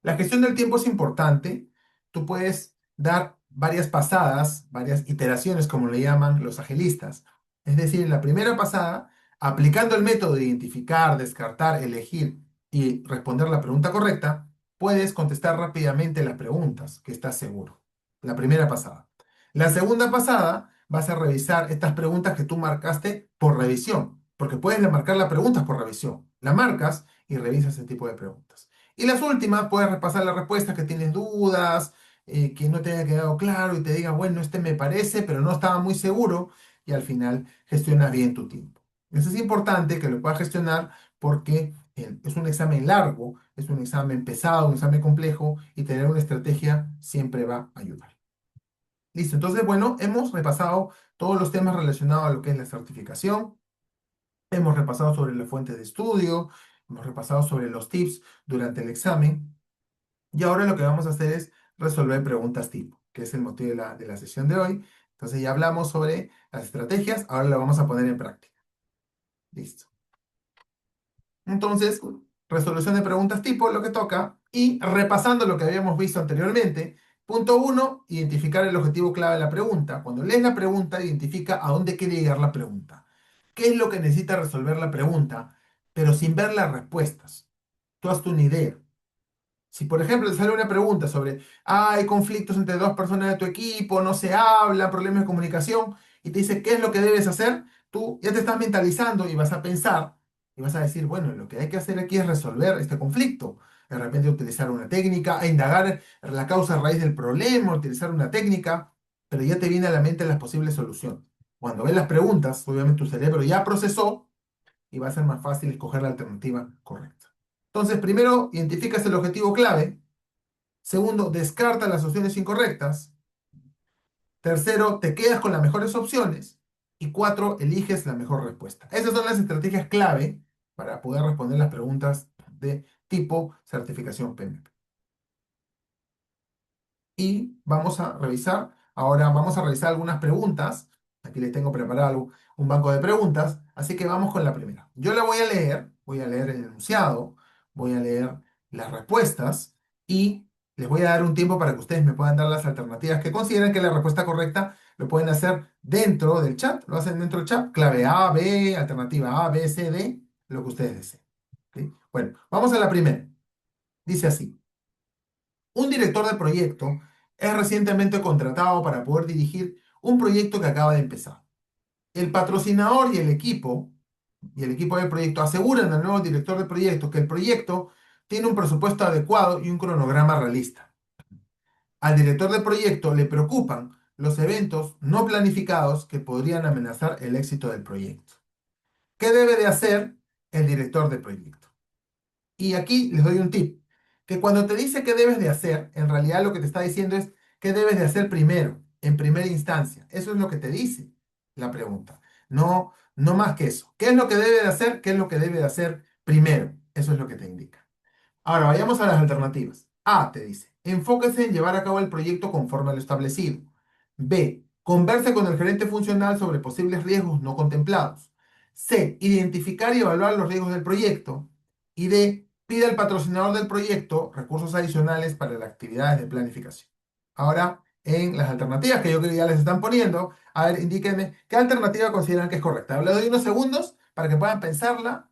S2: La gestión del tiempo es importante. Tú puedes dar varias pasadas, varias iteraciones, como le llaman los agilistas. Es decir, en la primera pasada, aplicando el método de identificar, descartar, elegir y responder la pregunta correcta, puedes contestar rápidamente las preguntas, que estás seguro. La primera pasada. La segunda pasada, vas a revisar estas preguntas que tú marcaste por revisión, porque puedes marcar las preguntas por revisión. La marcas y revisas ese tipo de preguntas. Y las últimas, puedes repasar las respuestas que tienes dudas, que no te haya quedado claro y te diga, bueno, este me parece, pero no estaba muy seguro, y al final gestionas bien tu tiempo. Eso es importante que lo puedas gestionar porque es un examen largo, es un examen pesado, un examen complejo, y tener una estrategia siempre va a ayudar. Listo, entonces, bueno, hemos repasado todos los temas relacionados a lo que es la certificación. Hemos repasado sobre las fuentes de estudio, hemos repasado sobre los tips durante el examen. Y ahora lo que vamos a hacer es resolver preguntas tipo, que es el motivo de la sesión de hoy. Entonces ya hablamos sobre las estrategias, ahora lo vamos a poner en práctica. Listo. Entonces, resolución de preguntas tipo, lo que toca, y repasando lo que habíamos visto anteriormente. Punto uno, identificar el objetivo clave de la pregunta. Cuando lees la pregunta, identifica a dónde quiere llegar la pregunta. ¿Qué es lo que necesita resolver la pregunta? Pero sin ver las respuestas. Tú hazte una idea. Si, por ejemplo, te sale una pregunta sobre, hay conflictos entre dos personas de tu equipo, no se habla, problemas de comunicación, y te dice, ¿qué es lo que debes hacer? Tú ya te estás mentalizando y vas a pensar y vas a decir, bueno, lo que hay que hacer aquí es resolver este conflicto. De repente utilizar una técnica, e indagar en la causa raíz del problema, utilizar una técnica, pero ya te viene a la mente las posibles soluciones. Cuando ves las preguntas, obviamente tu cerebro ya procesó y va a ser más fácil escoger la alternativa correcta. Entonces, primero, identificas el objetivo clave. Segundo, descarta las opciones incorrectas. Tercero, te quedas con las mejores opciones. Y cuatro, eliges la mejor respuesta. Esas son las estrategias clave para poder responder las preguntas de tipo certificación PMP. Y vamos a revisar, ahora vamos a revisar algunas preguntas. Aquí les tengo preparado un banco de preguntas, así que vamos con la primera. Yo la voy a leer el enunciado, voy a leer las respuestas y Les voy a dar un tiempo para que ustedes me puedan dar las alternativas que consideran que la respuesta correcta lo pueden hacer dentro del chat. Lo hacen dentro del chat. Clave A, B, alternativa A, B, C, D, lo que ustedes deseen. ¿Ok? Bueno, vamos a la primera. Dice así. Un director de proyecto es recientemente contratado para poder dirigir un proyecto que acaba de empezar. El patrocinador y el equipo del proyecto aseguran al nuevo director de proyecto que el proyecto tiene un presupuesto adecuado y un cronograma realista. Al director de proyecto le preocupan los eventos no planificados que podrían amenazar el éxito del proyecto. ¿Qué debe de hacer el director de proyecto? Y aquí les doy un tip, que cuando te dice qué debes de hacer, en realidad lo que te está diciendo es qué debes de hacer primero, en primera instancia. Eso es lo que te dice la pregunta. No, no más que eso. ¿Qué es lo que debe de hacer? ¿Qué es lo que debe de hacer primero? Eso es lo que te indica. Ahora, vayamos a las alternativas. A, te dice, enfóquese en llevar a cabo el proyecto conforme a lo establecido. B, converse con el gerente funcional sobre posibles riesgos no contemplados. C, identificar y evaluar los riesgos del proyecto. Y D, pide al patrocinador del proyecto recursos adicionales para las actividades de planificación. Ahora, en las alternativas que yo creo que ya les están poniendo, a ver, indíquenme qué alternativa consideran que es correcta. Les doy unos segundos para que puedan pensarla,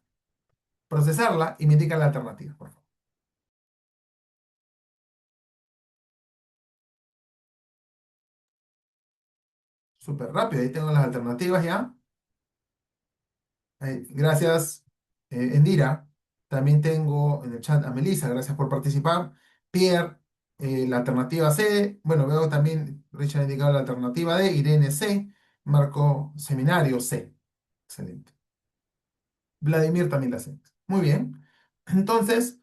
S2: procesarla y me indican la alternativa, por favor. Súper rápido, ahí tengo las alternativas ya. Gracias, Endira. También tengo en el chat a Melissa, gracias por participar. Pierre, la alternativa C. Bueno, veo también, Richard ha indicado la alternativa D. Irene C. Marco Seminario C. Excelente. Vladimir también la C. Muy bien. Entonces,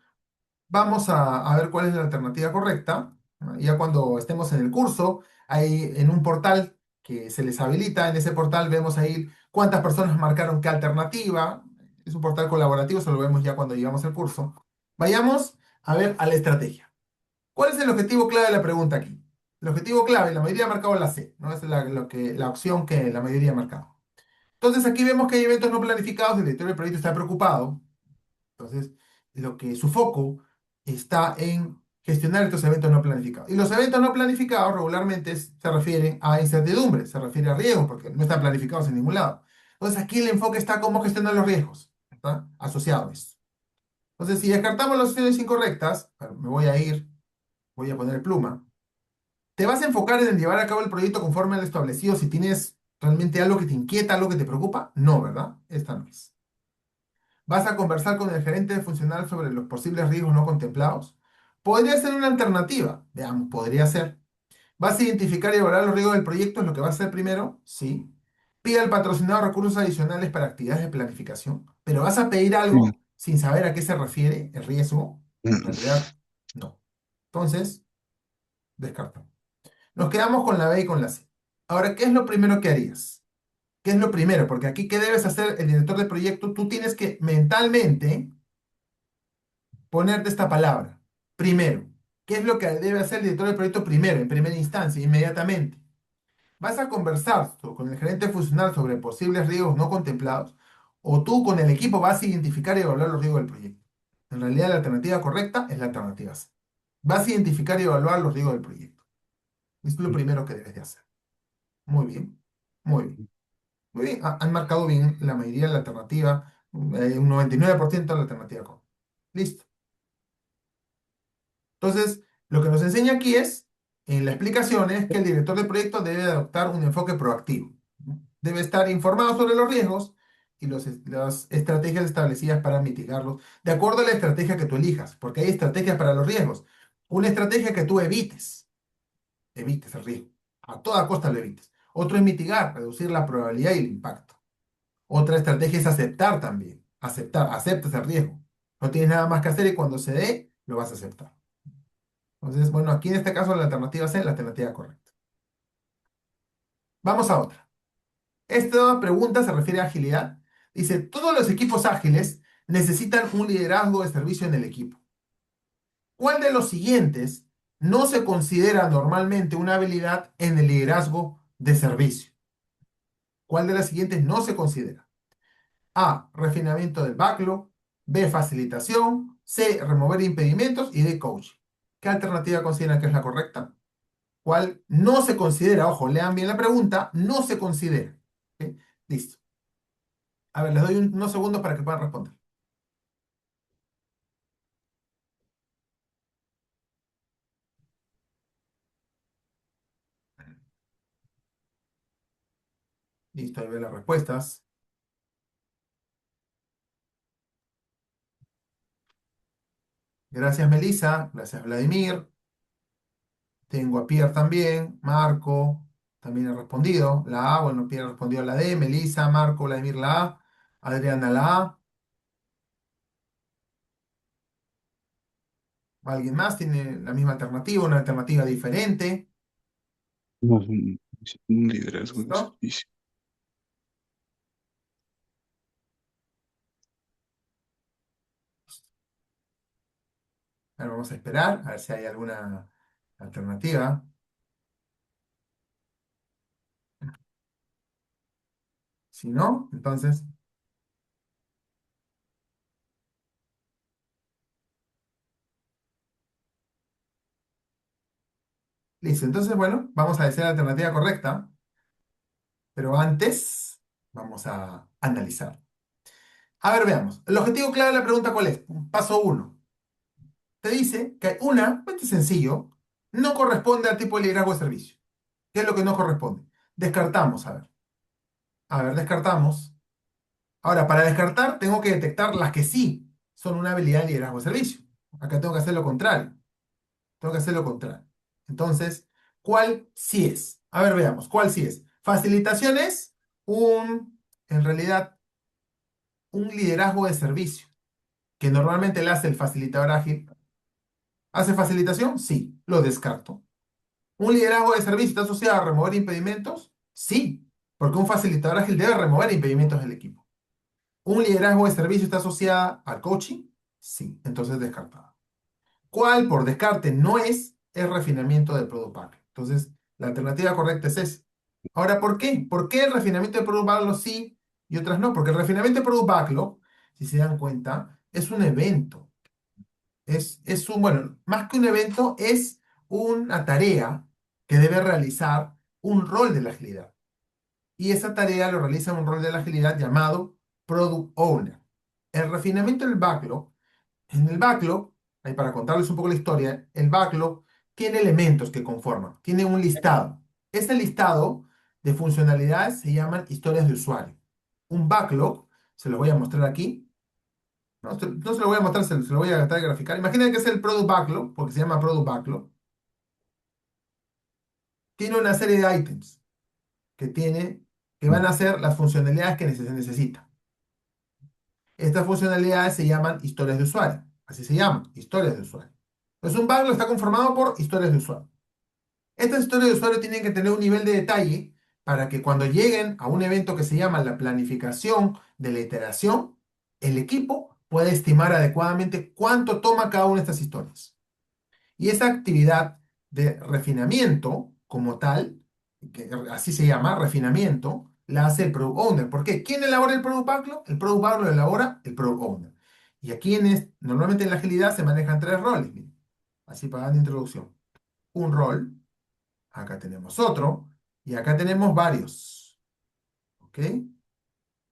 S2: vamos a ver cuál es la alternativa correcta, ¿no? Ya cuando estemos en el curso, ahí en un portal que se les habilita, en ese portal vemos ahí cuántas personas marcaron qué alternativa. Es un portal colaborativo, eso lo vemos ya cuando llegamos al curso. Vayamos a ver a la estrategia. ¿Cuál es el objetivo clave de la pregunta aquí? El objetivo clave, la mayoría ha marcado la C, ¿no? Es la opción que la mayoría ha marcado. Entonces aquí vemos que hay eventos no planificados, el director del proyecto está preocupado. Entonces, su foco está en gestionar estos eventos no planificados. Y los eventos no planificados regularmente se refieren a incertidumbre, se refiere a riesgos, porque no están planificados en ningún lado. Entonces, aquí el enfoque está cómo gestionar los riesgos, ¿está? Asociados a esto. Entonces, si descartamos las opciones incorrectas, a ver, me voy a ir, voy a poner pluma. ¿Te vas a enfocar en llevar a cabo el proyecto conforme al establecido si tienes realmente algo que te inquieta, algo que te preocupa? No, ¿verdad? Esta no es. ¿Vas a conversar con el gerente funcional sobre los posibles riesgos no contemplados? Podría ser una alternativa. Veamos, podría ser. ¿Vas a identificar y evaluar los riesgos del proyecto? ¿Es lo que vas a hacer primero? Sí. Pide al patrocinador recursos adicionales para actividades de planificación. Pero vas a pedir algo sin saber a qué se refiere el riesgo. En realidad, no. Entonces, descartamos. Nos quedamos con la B y con la C. Ahora, ¿qué es lo primero que harías? ¿Qué es lo primero? Porque aquí, ¿qué debes hacer el director de proyecto? Tú tienes que mentalmente ponerte esta palabra. Primero. ¿Qué es lo que debe hacer el director del proyecto primero, en primera instancia, inmediatamente? ¿Vas a conversar con el gerente funcional sobre posibles riesgos no contemplados? ¿O tú con el equipo vas a identificar y evaluar los riesgos del proyecto? En realidad la alternativa correcta es la alternativa C. Vas a identificar y evaluar los riesgos del proyecto. Es lo primero que debes de hacer. Muy bien. Muy bien. Muy bien. Han marcado bien la mayoría de la alternativa. Un 99% de la alternativa correcta. Listo. Entonces, lo que nos enseña aquí es, en la explicación, es que el director de proyecto debe adoptar un enfoque proactivo, ¿no? Debe estar informado sobre los riesgos y las estrategias establecidas para mitigarlos, de acuerdo a la estrategia que tú elijas, porque hay estrategias para los riesgos. Una estrategia que tú evites el riesgo, a toda costa lo evites. Otro es mitigar, reducir la probabilidad y el impacto. Otra estrategia es aceptar también, aceptas el riesgo. No tienes nada más que hacer y cuando se dé, lo vas a aceptar. Entonces, bueno, aquí en este caso la alternativa C es la alternativa correcta. Vamos a otra. Esta pregunta se refiere a agilidad. Dice, todos los equipos ágiles necesitan un liderazgo de servicio en el equipo. ¿Cuál de los siguientes no se considera normalmente una habilidad en el liderazgo de servicio? ¿Cuál de las siguientes no se considera? A, refinamiento del backlog. B, facilitación. C, remover impedimentos. Y D, coaching. ¿Qué alternativa consideran que es la correcta? ¿Cuál no se considera? Ojo, lean bien la pregunta, no se considera. ¿Ok? Listo. A ver, les doy unos segundos para que puedan responder. Listo, ahí veo las respuestas. Gracias, Melissa. Gracias, Vladimir. Tengo a Pierre también. Marco también ha respondido. La A, bueno, Pierre ha respondido la D. Melissa, Marco, Vladimir la A. Adriana la A. ¿Alguien más tiene la misma alternativa, una alternativa diferente?
S4: No, es un liderazgo de
S2: ¿Listo?
S4: servicio.
S2: Ahora vamos a esperar a ver si hay alguna alternativa. Si no, entonces, listo. Entonces, bueno, vamos a decir la alternativa correcta, pero antes vamos a analizar. A ver, veamos. El objetivo clave de la pregunta, ¿cuál es? Paso uno. Te dice que una, este es sencillo, no corresponde al tipo de liderazgo de servicio. ¿Qué es lo que no corresponde? Descartamos, a ver. A ver, descartamos. Ahora, para descartar, tengo que detectar las que sí son una habilidad de liderazgo de servicio. Acá tengo que hacer lo contrario. Tengo que hacer lo contrario. Entonces, ¿cuál sí es? A ver, veamos, ¿cuál sí es? Facilitación es en realidad, un liderazgo de servicio, que normalmente le hace el facilitador ágil. ¿Hace facilitación? Sí, lo descarto. ¿Un liderazgo de servicio está asociado a remover impedimentos? Sí, porque un facilitador ágil debe remover impedimentos del equipo. ¿Un liderazgo de servicio está asociado al coaching? Sí, entonces descartado. ¿Cuál por descarte no es el refinamiento del Product Backlog? Entonces, la alternativa correcta es esa. Ahora, ¿por qué? ¿Por qué el refinamiento del Product Backlog sí y otras no? Porque el refinamiento del Product Backlog, si se dan cuenta, es un evento. Bueno, más que un evento, es una tarea que debe realizar un rol de la agilidad. Y esa tarea lo realiza un rol de la agilidad llamado Product Owner. El refinamiento del backlog, en el backlog, ahí para contarles un poco la historia, el backlog tiene elementos que conforman, tiene un listado. Ese listado de funcionalidades se llaman historias de usuario. Un backlog, se lo voy a mostrar aquí. No se lo voy a mostrar, se lo voy a tratar de graficar. Imaginen que es el Product Backlog, porque se llama Product Backlog. Tiene una serie de ítems que van a ser las funcionalidades que se necesitan. Estas funcionalidades se llaman historias de usuario. Así se llaman, historias de usuario. Entonces, un backlog está conformado por historias de usuario. Estas historias de usuario tienen que tener un nivel de detalle para que cuando lleguen a un evento que se llama la planificación de la iteración, el equipo pueda estimar adecuadamente cuánto toma cada una de estas historias. Y esa actividad de refinamiento como tal, que así se llama, refinamiento, la hace el Product Owner. ¿Por qué? ¿Quién elabora el Product Backlog? El Product Backlog lo elabora el Product Owner. Y aquí normalmente en la agilidad se manejan tres roles. Miren. Así para dar introducción. Un rol, acá tenemos otro, y acá tenemos varios. ¿Ok?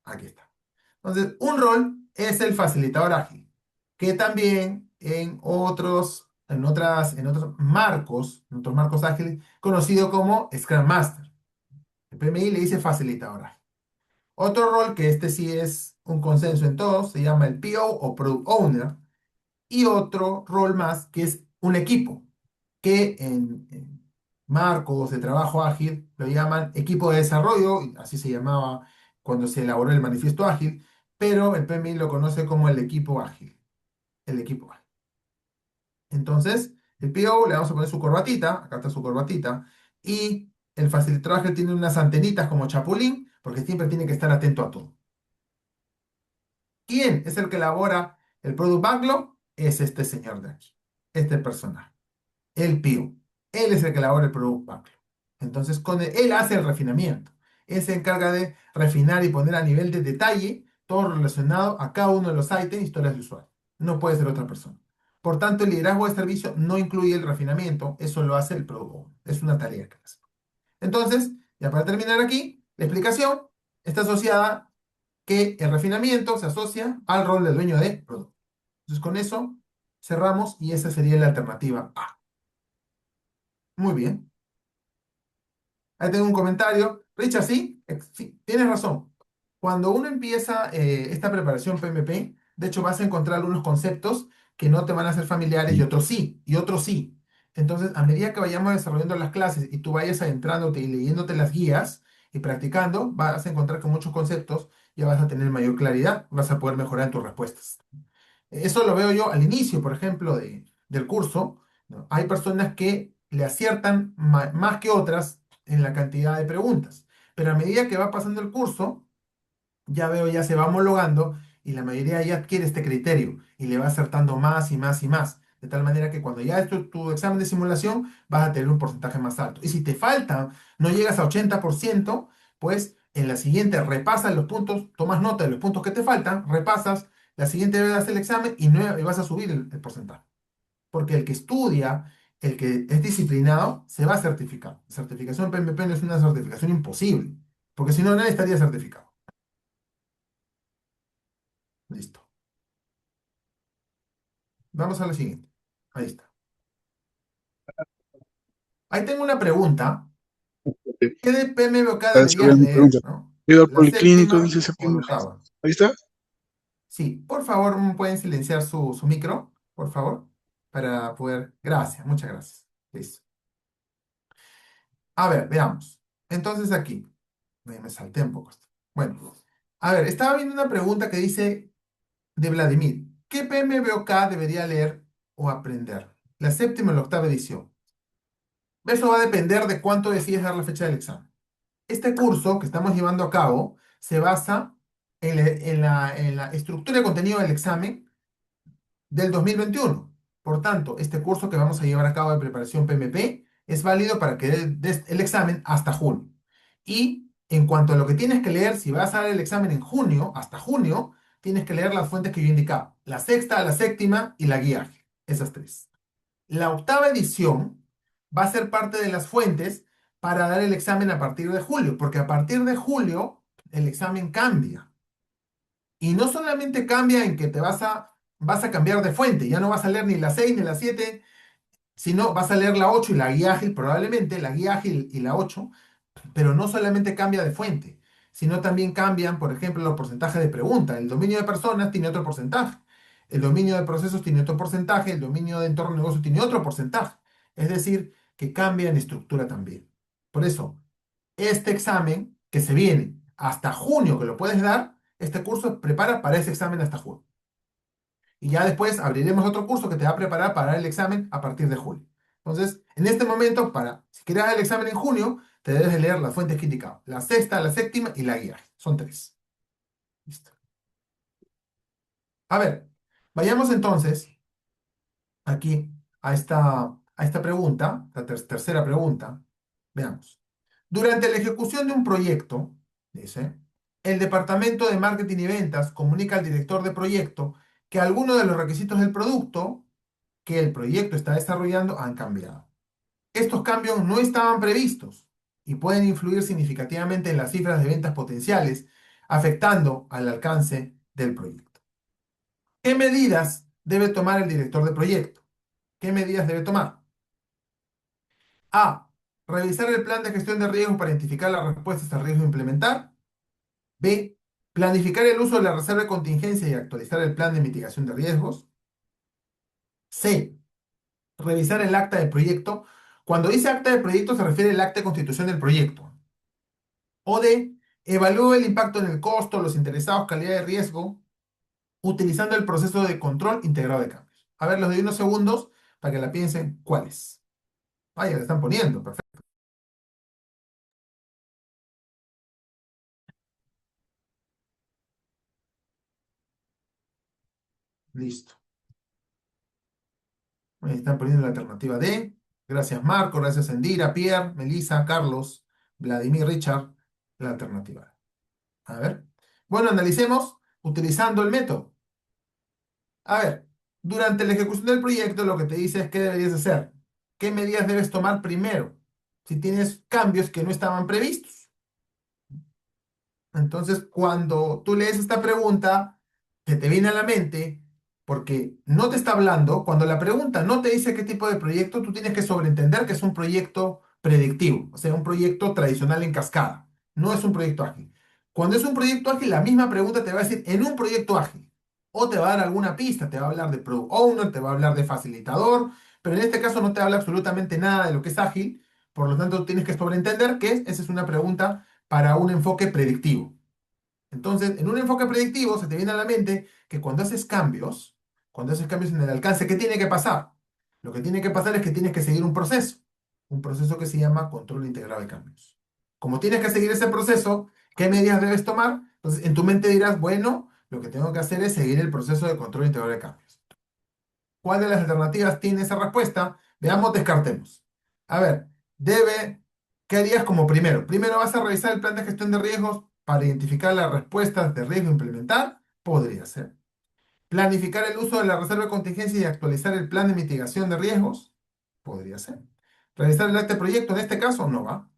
S2: Aquí está. Entonces, un rol es el facilitador ágil, que también en otros marcos ágiles, conocido como Scrum Master. El PMI le dice facilitador ágil. Otro rol, que este sí es un consenso en todos, se llama el PO o Product Owner. Y otro rol más, que es un equipo, que en marcos de trabajo ágil lo llaman equipo de desarrollo, y así se llamaba cuando se elaboró el manifiesto ágil, pero el PMI lo conoce como el equipo ágil. El equipo ágil. Entonces, el PO le vamos a poner su corbatita, acá está su corbatita, y el facilitador ágil tiene unas antenitas como chapulín, porque siempre tiene que estar atento a todo. ¿Quién es el que elabora el Product Backlog? Es este señor de aquí, este personaje, el PO. Él es el que elabora el Product Backlog. Entonces, él hace el refinamiento. Él se encarga de refinar y poner a nivel de detalle todo relacionado a cada uno de los ítems, historias de usuario. No puede ser otra persona. Por tanto, el liderazgo de servicio no incluye el refinamiento, eso lo hace el Product Owner. Es una tarea que hace. Entonces, ya para terminar aquí, la explicación está asociada que el refinamiento se asocia al rol del dueño de producto. Entonces, con eso cerramos y esa sería la alternativa A. Muy bien. Ahí tengo un comentario. Richard, sí, sí, tienes razón. Cuando uno empieza esta preparación PMP, de hecho vas a encontrar algunos conceptos que no te van a ser familiares y otros sí. Entonces, a medida que vayamos desarrollando las clases y tú vayas adentrándote y leyéndote las guías y practicando, vas a encontrar que muchos conceptos ya vas a tener mayor claridad, vas a poder mejorar en tus respuestas. Eso lo veo yo al inicio, por ejemplo, del curso, ¿no? Hay personas que le aciertan más que otras en la cantidad de preguntas, pero a medida que va pasando el curso, ya veo, ya se va homologando y la mayoría ya adquiere este criterio y le va acertando más y más y más. De tal manera que cuando ya es tu examen de simulación, vas a tener un porcentaje más alto. Y si te falta, no llegas a 80%, pues en la siguiente repasas los puntos, tomas nota de los puntos que te faltan, repasas, la siguiente vez das el examen y vas a subir el porcentaje. Porque el que estudia, el que es disciplinado, se va a certificar. La certificación PMP no es una certificación imposible, porque si no, nadie estaría certificado. Listo. Vamos a la siguiente. Ahí está. Ahí tengo una pregunta. ¿Qué de PMBOK
S4: Está
S2: deberías
S4: desarrollando mi pregunta.
S2: leer, ¿no?
S4: Iba al
S2: ¿La
S4: policlínico, dice
S2: séptima o la
S4: septiembre.
S2: octava?
S4: Ahí está.
S2: Sí, por favor, ¿pueden silenciar su micro? Por favor, para poder... Gracias, muchas gracias. Listo. A ver, veamos. Entonces aquí, me salté un poco esto. Bueno, a ver, estaba viendo una pregunta que dice de Vladimir. ¿Qué PMBOK debería leer o aprender? ¿La séptima o la octava edición? Eso va a depender de cuánto decides dar la fecha del examen. Este curso que estamos llevando a cabo se basa en la estructura de contenido del examen del 2021. Por tanto, este curso que vamos a llevar a cabo de preparación PMP es válido para que des el examen hasta junio. Y en cuanto a lo que tienes que leer, si vas a dar el examen en junio, hasta junio, tienes que leer las fuentes que yo he indicado. La sexta, la séptima y la guía ágil. Esas tres. La octava edición va a ser parte de las fuentes para dar el examen a partir de julio, porque a partir de julio el examen cambia. Y no solamente cambia en que vas a cambiar de fuente, ya no vas a leer ni la 6 ni la 7, sino vas a leer la 8 y la guía ágil, probablemente la guía ágil y la 8, pero no solamente cambia de fuente, sino también cambian, por ejemplo, los porcentajes de pregunta. El dominio de personas tiene otro porcentaje, el dominio de procesos tiene otro porcentaje, el dominio de entorno de negocio tiene otro porcentaje. Es decir, que cambia en estructura también. Por eso, este examen que se viene hasta junio, que lo puedes dar, este curso prepara para ese examen hasta junio. Y ya después abriremos otro curso que te va a preparar para el examen a partir de julio. Entonces, en este momento, si quieres dar el examen en junio, te debes de leer las fuentes que he indicado. La sexta, la séptima y la guía. Son tres. Listo. A ver, vayamos entonces aquí a esta pregunta, la tercera pregunta. Veamos. Durante la ejecución de un proyecto, dice, el departamento de marketing y ventas comunica al director de proyecto que algunos de los requisitos del producto que el proyecto está desarrollando han cambiado. Estos cambios no estaban previstos y pueden influir significativamente en las cifras de ventas potenciales, afectando al alcance del proyecto. ¿Qué medidas debe tomar el director de proyecto? ¿Qué medidas debe tomar? A. Revisar el plan de gestión de riesgos para identificar las respuestas al riesgo a implementar. B. Planificar el uso de la reserva de contingencia y actualizar el plan de mitigación de riesgos. C. Revisar el acta de proyecto. Cuando dice acta de proyecto se refiere al acta de constitución del proyecto. O D. Evalúe el impacto en el costo, los interesados, calidad de riesgo, utilizando el proceso de control integrado de cambios. A ver, los de unos segundos para que la piensen cuáles. Ah, ya le están poniendo, perfecto. Listo. Ahí están poniendo la alternativa D. Gracias Marco, gracias Endira, Pierre, Melissa, Carlos, Vladimir, Richard, la alternativa D. A ver. Bueno, analicemos utilizando el método. A ver, Durante la ejecución del proyecto, lo que te dice es qué deberías hacer, qué medidas debes tomar primero, si tienes cambios que no estaban previstos. Entonces, cuando tú lees esta pregunta, que te viene a la mente, porque no te está hablando, cuando la pregunta no te dice qué tipo de proyecto, tú tienes que sobreentender que es un proyecto predictivo, o sea, un proyecto tradicional en cascada, no es un proyecto ágil. Cuando es un proyecto ágil, la misma pregunta te va a decir en un proyecto ágil, o te va a dar alguna pista, te va a hablar de product owner, te va a hablar de facilitador, pero en este caso no te habla absolutamente nada de lo que es ágil, por lo tanto tienes que sobreentender que esa es una pregunta para un enfoque predictivo. Entonces, en un enfoque predictivo se te viene a la mente que cuando haces cambios en el alcance, ¿qué tiene que pasar? Lo que tiene que pasar es que tienes que seguir un proceso que se llama control integrado de cambios. Como tienes que seguir ese proceso, ¿qué medidas debes tomar? Entonces, en tu mente dirás, bueno, lo que tengo que hacer es seguir el proceso de control integrado de cambios. ¿Cuál de las alternativas tiene esa respuesta? Veamos, descartemos. A ver, debe, ¿qué harías como primero? Primero vas a revisar el plan de gestión de riesgos para identificar las respuestas de riesgo a implementar. Podría ser. Planificar el uso de la reserva de contingencia y actualizar el plan de mitigación de riesgos. Podría ser. Revisar el acta de proyecto, en este caso, no va.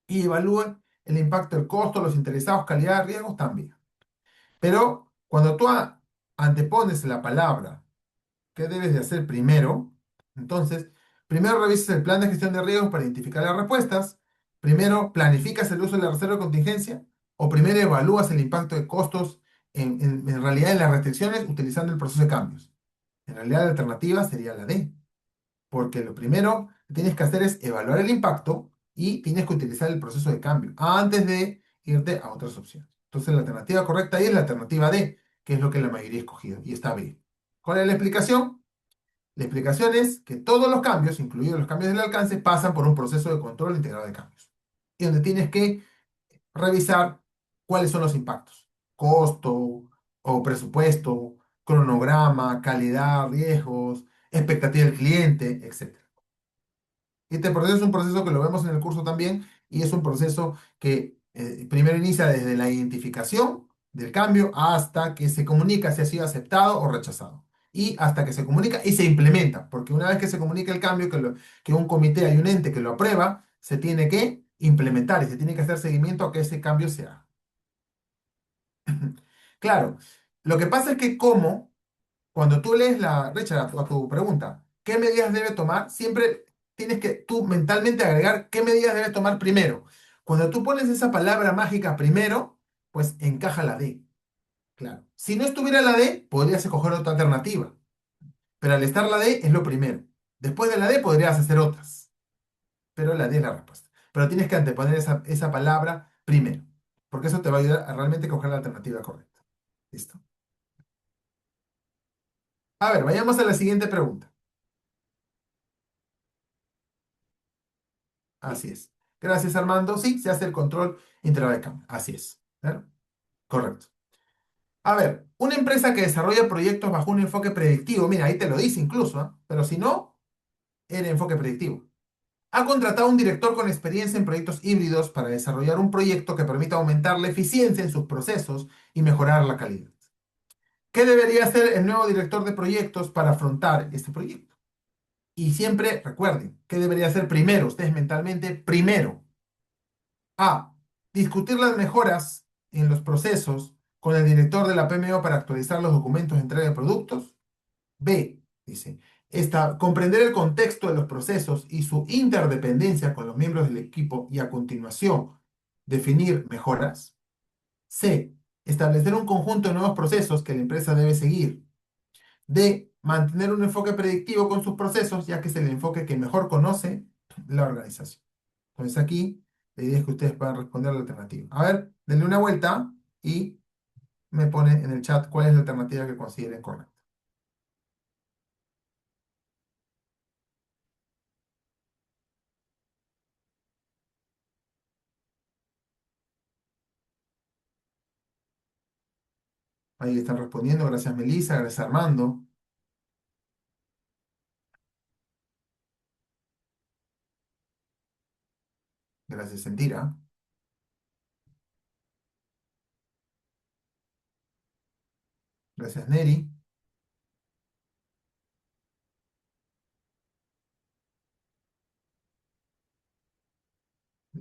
S2: Y evalúe el impacto del costo, los interesados, calidad de riesgos también. Pero cuando tú antepones la palabra ¿qué debes de hacer primero? Entonces, primero revisas el plan de gestión de riesgos para identificar las respuestas. Primero, planificas el uso de la reserva de contingencia. O primero evalúas el impacto de costos en realidad en las restricciones utilizando el proceso de cambios. En realidad la alternativa sería la D. Porque lo primero que tienes que hacer es evaluar el impacto y tienes que utilizar el proceso de cambio antes de irte a otras opciones. Entonces la alternativa correcta ahí es la alternativa D, que es lo que la mayoría ha escogido. Y está bien. ¿Cuál es la explicación? La explicación es que todos los cambios, incluidos los cambios del alcance, pasan por un proceso de control integrado de cambios. Y donde tienes que revisar cuáles son los impactos. Costo o presupuesto, cronograma, calidad, riesgos, expectativa del cliente, etc. Este proceso es un proceso que lo vemos en el curso también y es un proceso que primero inicia desde la identificación del cambio hasta que se comunica si ha sido aceptado o rechazado. Y hasta que se comunica y se implementa, porque una vez que se comunica el cambio, que un comité, hay un ente que lo aprueba, se tiene que implementar y se tiene que hacer seguimiento a que ese cambio se haga. Claro, lo que pasa es que como cuando tú lees Richard, a tu pregunta, ¿qué medidas debe tomar? Siempre tienes que tú mentalmente agregar qué medidas debe tomar primero. Cuando tú pones esa palabra mágica primero, pues encaja la D. Claro. Si no estuviera la D, podrías escoger otra alternativa. Pero al estar la D es lo primero. Después de la D podrías hacer otras. Pero la D es la respuesta. Pero tienes que anteponer esa palabra primero. Porque eso te va a ayudar a realmente coger la alternativa correcta. ¿Listo? A ver, vayamos a la siguiente pregunta. Así es. Gracias, Armando. Sí, se hace el control integral de cambio. Así es. ¿Claro? Correcto. A ver, una empresa que desarrolla proyectos bajo un enfoque predictivo, mira, ahí te lo dice incluso, ¿ah? Pero si no, era enfoque predictivo. Ha contratado un director con experiencia en proyectos híbridos para desarrollar un proyecto que permita aumentar la eficiencia en sus procesos y mejorar la calidad. ¿Qué debería hacer el nuevo director de proyectos para afrontar este proyecto? Y siempre recuerden, ¿qué debería hacer primero? Ustedes mentalmente, primero. A. Discutir las mejoras en los procesos con el director de la PMO para actualizar los documentos de entrega de productos. B. Dice, comprender el contexto de los procesos y su interdependencia con los miembros del equipo y a continuación definir mejoras. C. Establecer un conjunto de nuevos procesos que la empresa debe seguir. D. Mantener un enfoque predictivo con sus procesos, ya que es el enfoque que mejor conoce la organización. Entonces aquí la idea es que ustedes puedan responder la alternativa. A ver, denle una vuelta y me ponen en el chat cuál es la alternativa que consideren correcta. Ahí están respondiendo. Gracias, Melissa. Gracias, Armando. Gracias, Sentira. Gracias, Neri.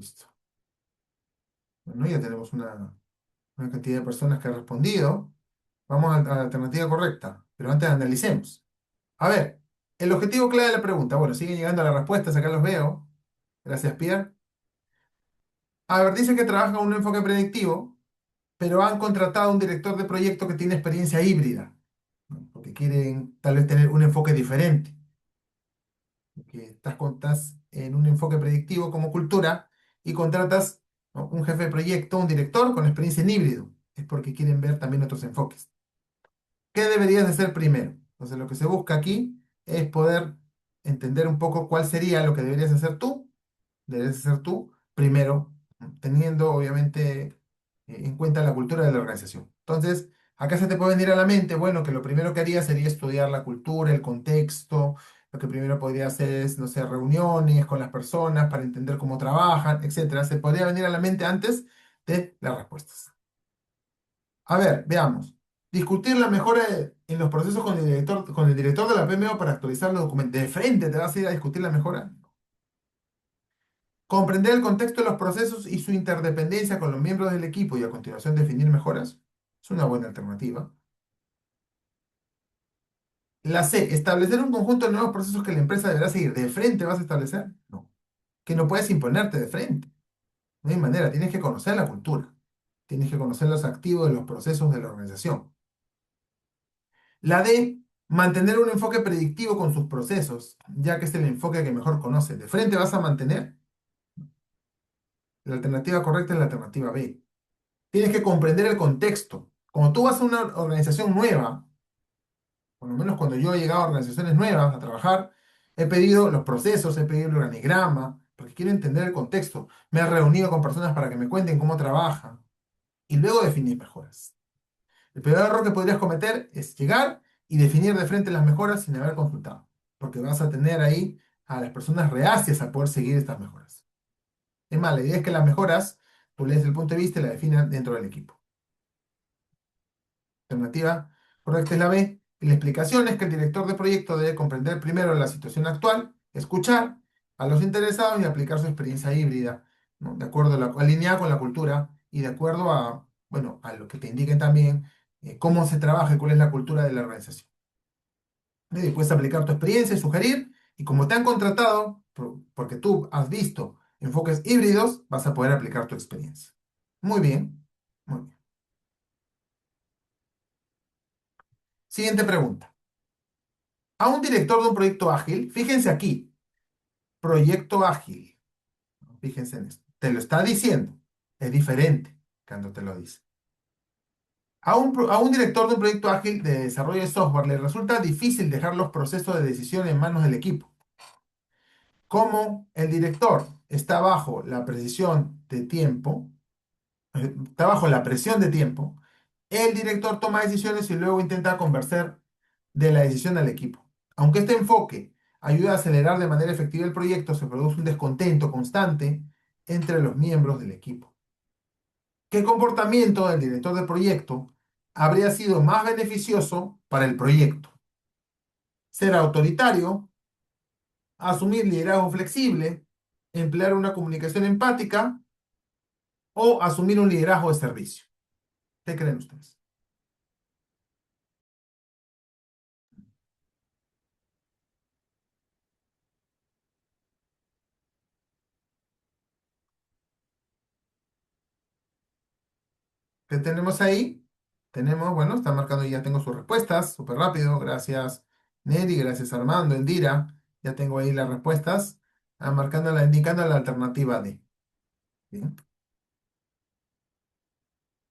S2: Listo. Bueno, ya tenemos una cantidad de personas que han respondido. Vamos a la alternativa correcta, pero antes analicemos. A ver, el objetivo clave de la pregunta. Bueno, siguen llegando las respuestas, acá los veo. Gracias, Pierre. A ver, dice que trabaja con un enfoque predictivo, pero han contratado a un director de proyecto que tiene experiencia híbrida, ¿no? Porque quieren tal vez tener un enfoque diferente. Que estás en un enfoque predictivo como cultura y contratas, ¿no?, un jefe de proyecto, un director con experiencia en híbrido. Es porque quieren ver también otros enfoques. ¿Qué deberías de hacer primero? Entonces, lo que se busca aquí es poder entender un poco cuál sería lo que deberías hacer tú. Deberías hacer tú primero, teniendo obviamente en cuenta la cultura de la organización. Entonces, acá se te puede venir a la mente, bueno, que lo primero que haría sería estudiar la cultura, el contexto. Lo que primero podría hacer es, no sé, reuniones con las personas para entender cómo trabajan, etcétera. Se podría venir a la mente antes de las respuestas. A ver, veamos. Discutir la mejora en los procesos con el director de la PMO para actualizar los documentos. ¿De frente te vas a ir a discutir la mejora? Comprender el contexto de los procesos y su interdependencia con los miembros del equipo y a continuación definir mejoras es una buena alternativa. La C, establecer un conjunto de nuevos procesos que la empresa deberá seguir. ¿De frente vas a establecer? No. Que no puedes imponerte de frente. No hay manera, tienes que conocer la cultura. Tienes que conocer los activos de los procesos de la organización. La D, mantener un enfoque predictivo con sus procesos, ya que es el enfoque que mejor conoce. ¿De frente vas a mantener? La alternativa correcta es la alternativa B. Tienes que comprender el contexto. Cuando tú vas a una organización nueva, por lo menos cuando yo he llegado a organizaciones nuevas a trabajar, he pedido los procesos, he pedido el organigrama, porque quiero entender el contexto. Me he reunido con personas para que me cuenten cómo trabajan y luego definir mejoras. El peor error que podrías cometer es llegar y definir de frente las mejoras sin haber consultado, porque vas a tener ahí a las personas reacias a poder seguir estas mejoras. Es más, la idea es que las mejoras, tú lees el punto de vista y la definan dentro del equipo. Alternativa correcta es la B. Y la explicación es que el director de proyecto debe comprender primero la situación actual, escuchar a los interesados y aplicar su experiencia híbrida, ¿no? De acuerdo alineada con la cultura y de acuerdo a, bueno, a lo que te indiquen también cómo se trabaja y cuál es la cultura de la organización. Y después aplicar tu experiencia y sugerir, y como te han contratado, porque tú has visto enfoques híbridos, vas a poder aplicar tu experiencia. Muy bien, muy bien. Siguiente pregunta. A un director de un proyecto ágil, fíjense aquí, proyecto ágil, fíjense en esto, te lo está diciendo, es diferente cuando te lo dice. A un director de un proyecto ágil de desarrollo de software le resulta difícil dejar los procesos de decisión en manos del equipo. Como el director está bajo la precisión de tiempo, está bajo la presión de tiempo, el director toma decisiones y luego intenta convencer de la decisión al equipo. Aunque este enfoque ayuda a acelerar de manera efectiva el proyecto, se produce un descontento constante entre los miembros del equipo. ¿Qué comportamiento del director del proyecto habría sido más beneficioso para el proyecto? ¿Ser autoritario, asumir liderazgo flexible, emplear una comunicación empática o asumir un liderazgo de servicio? ¿Qué creen ustedes? ¿Qué tenemos ahí? Tenemos, bueno, está marcando, ya tengo sus respuestas, súper rápido, gracias Neri, gracias Armando, Indira, ya tengo ahí las respuestas, indicando la alternativa D. Bien,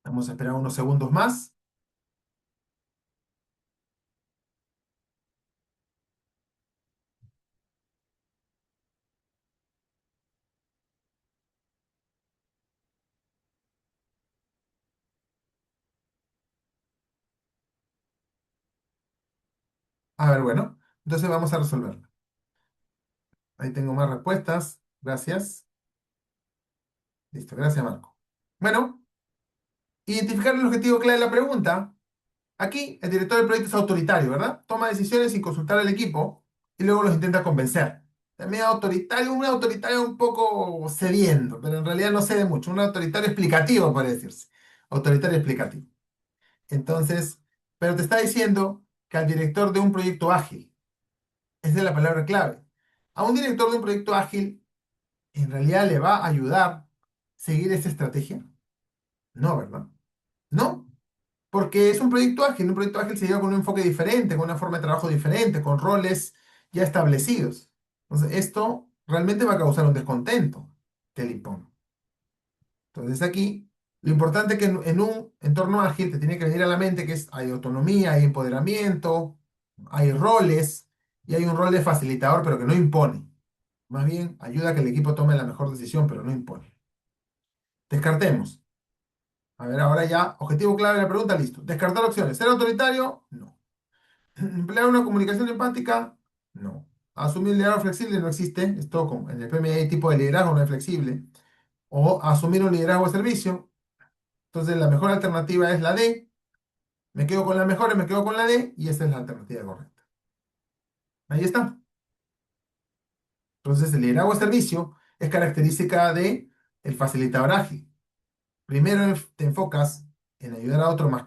S2: vamos a esperar unos segundos más. A ver, bueno, entonces vamos a resolverlo. Ahí tengo más respuestas, gracias. Listo, gracias Marco. Bueno, identificar el objetivo clave de la pregunta. Aquí el director del proyecto es autoritario, ¿verdad? Toma decisiones sin consultar al equipo y luego los intenta convencer. También autoritario, un autoritario un poco cediendo, pero en realidad no cede mucho. Un autoritario explicativo, puede decirse. Autoritario explicativo. Entonces, pero te está diciendo que al director de un proyecto ágil, esa es la palabra clave. A un director de un proyecto ágil, ¿en realidad le va a ayudar a seguir esa estrategia? No, ¿verdad? No, porque es un proyecto ágil. Un proyecto ágil se lleva con un enfoque diferente, con una forma de trabajo diferente, con roles ya establecidos. Entonces, esto realmente va a causar un descontento que le impone. Entonces, aquí, lo importante es que en un entorno ágil te tiene que venir a la mente que es, hay autonomía, hay empoderamiento, hay roles y hay un rol de facilitador, pero que no impone. Más bien, ayuda a que el equipo tome la mejor decisión, pero no impone. Descartemos. A ver, ahora ya, objetivo clave de la pregunta, listo. Descartar opciones. ¿Ser autoritario? No. ¿Emplear una comunicación empática? No. Asumir liderazgo flexible no existe. Esto como en el PMI hay tipo de liderazgo, no es flexible. O asumir un liderazgo de servicio. Entonces la mejor alternativa es la D. Me quedo con la mejor y me quedo con la D. Y esa es la alternativa correcta. Ahí está. Entonces el liderazgo de servicio es característica de el facilitador ágil. Primero te enfocas en ayudar a otro más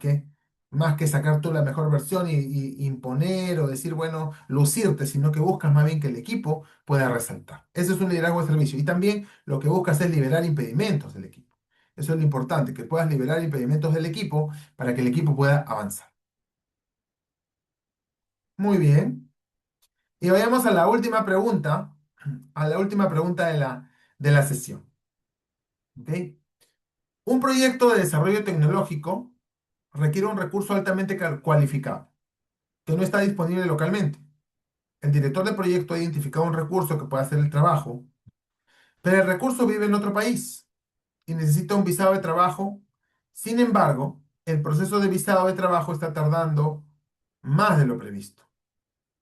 S2: que sacar tú la mejor versión y imponer o decir, bueno, lucirte, sino que buscas más bien que el equipo pueda resaltar. Eso es un liderazgo de servicio. Y también lo que buscas es liberar impedimentos del equipo. Eso es lo importante, que puedas liberar impedimentos del equipo para que el equipo pueda avanzar. Muy bien. Y vayamos a la última pregunta de la sesión. ¿Ok? Un proyecto de desarrollo tecnológico requiere un recurso altamente cualificado que no está disponible localmente. El director de proyecto ha identificado un recurso que puede hacer el trabajo, pero el recurso vive en otro país y necesita un visado de trabajo. Sin embargo, el proceso de visado de trabajo está tardando más de lo previsto.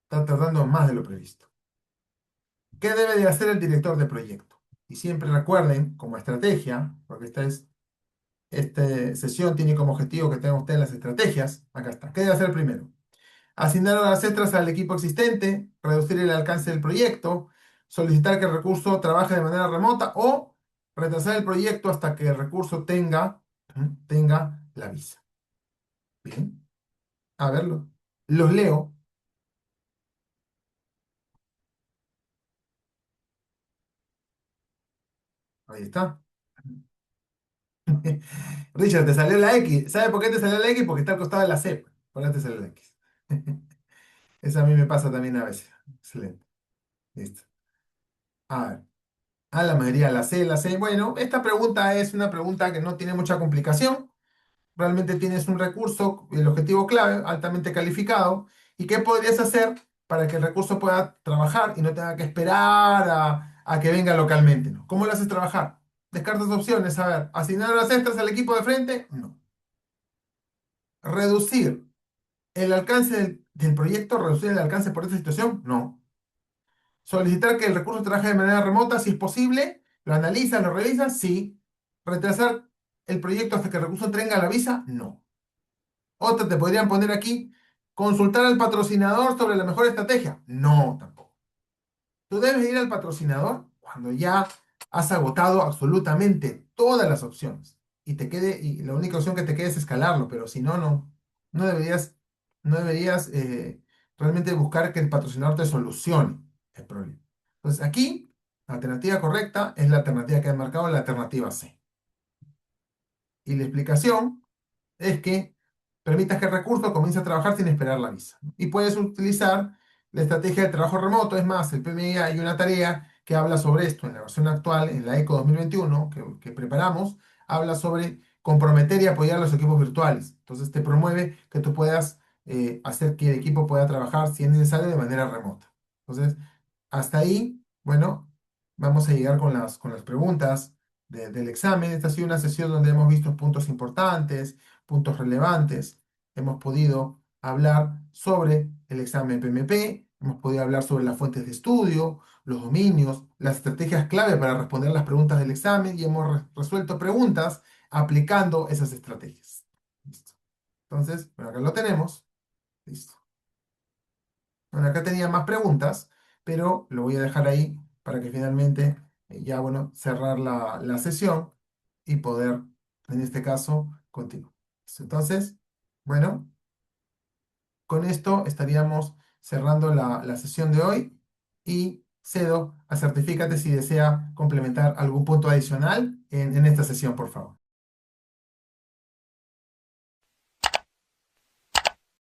S2: Está tardando más de lo previsto. ¿Qué debe de hacer el director de proyecto? Y siempre recuerden, como estrategia, porque esta sesión tiene como objetivo que tengan ustedes las estrategias. Acá está. ¿Qué debe hacer primero? Asignar horas extras al equipo existente, reducir el alcance del proyecto, solicitar que el recurso trabaje de manera remota o retrasar el proyecto hasta que el recurso tenga la visa. Bien, a verlo. Los leo. Ahí está. Richard, te salió la X. ¿Sabe por qué te salió la X? Porque está al costado de la C. Por eso te salió la X. Eso a mí me pasa también a veces. Excelente. Listo. A ver. A la mayoría la C, la C. Bueno, esta pregunta es una pregunta que no tiene mucha complicación. Realmente tienes un recurso, el objetivo clave, altamente calificado. ¿Y qué podrías hacer para que el recurso pueda trabajar y no tenga que esperar a que venga localmente? ¿No? ¿Cómo lo haces trabajar? Descartas opciones. A ver, ¿asignar horas extras al equipo de frente? No. ¿Reducir el alcance del proyecto? ¿Reducir el alcance por esta situación? No. Solicitar que el recurso trabaje de manera remota, si es posible. ¿Lo analizas, lo revisas? Sí. ¿Retrasar el proyecto hasta que el recurso tenga la visa? No. Otra te podrían poner aquí, consultar al patrocinador sobre la mejor estrategia. No, tampoco. Tú debes ir al patrocinador cuando ya has agotado absolutamente todas las opciones y la única opción que te quede es escalarlo, pero si no, no deberías, no deberías realmente buscar que el patrocinador te solucione el problema. Entonces aquí, la alternativa correcta es la alternativa que han marcado, la alternativa C. Y la explicación es que permitas que el recurso comience a trabajar sin esperar la visa. Y puedes utilizar la estrategia de trabajo remoto. Es más, el PMI hay una tarea que habla sobre esto en la versión actual, en la ECO 2021, que preparamos, habla sobre comprometer y apoyar a los equipos virtuales. Entonces te promueve que tú puedas hacer que el equipo pueda trabajar, si es necesario, de manera remota. Entonces, hasta ahí, bueno, vamos a llegar con las preguntas del examen. Esta ha sido una sesión donde hemos visto puntos importantes, puntos relevantes. Hemos podido hablar sobre el examen PMP, hemos podido hablar sobre las fuentes de estudio, los dominios, las estrategias clave para responder las preguntas del examen y hemos resuelto preguntas aplicando esas estrategias. Listo. Entonces, bueno, acá lo tenemos. Listo. Bueno, acá tenía más preguntas, pero lo voy a dejar ahí para que finalmente ya, bueno, cerrar la sesión y poder, en este caso, continuar. Entonces, bueno, con esto estaríamos cerrando la sesión de hoy y cedo a Certifícate si desea complementar algún punto adicional en esta sesión, por favor.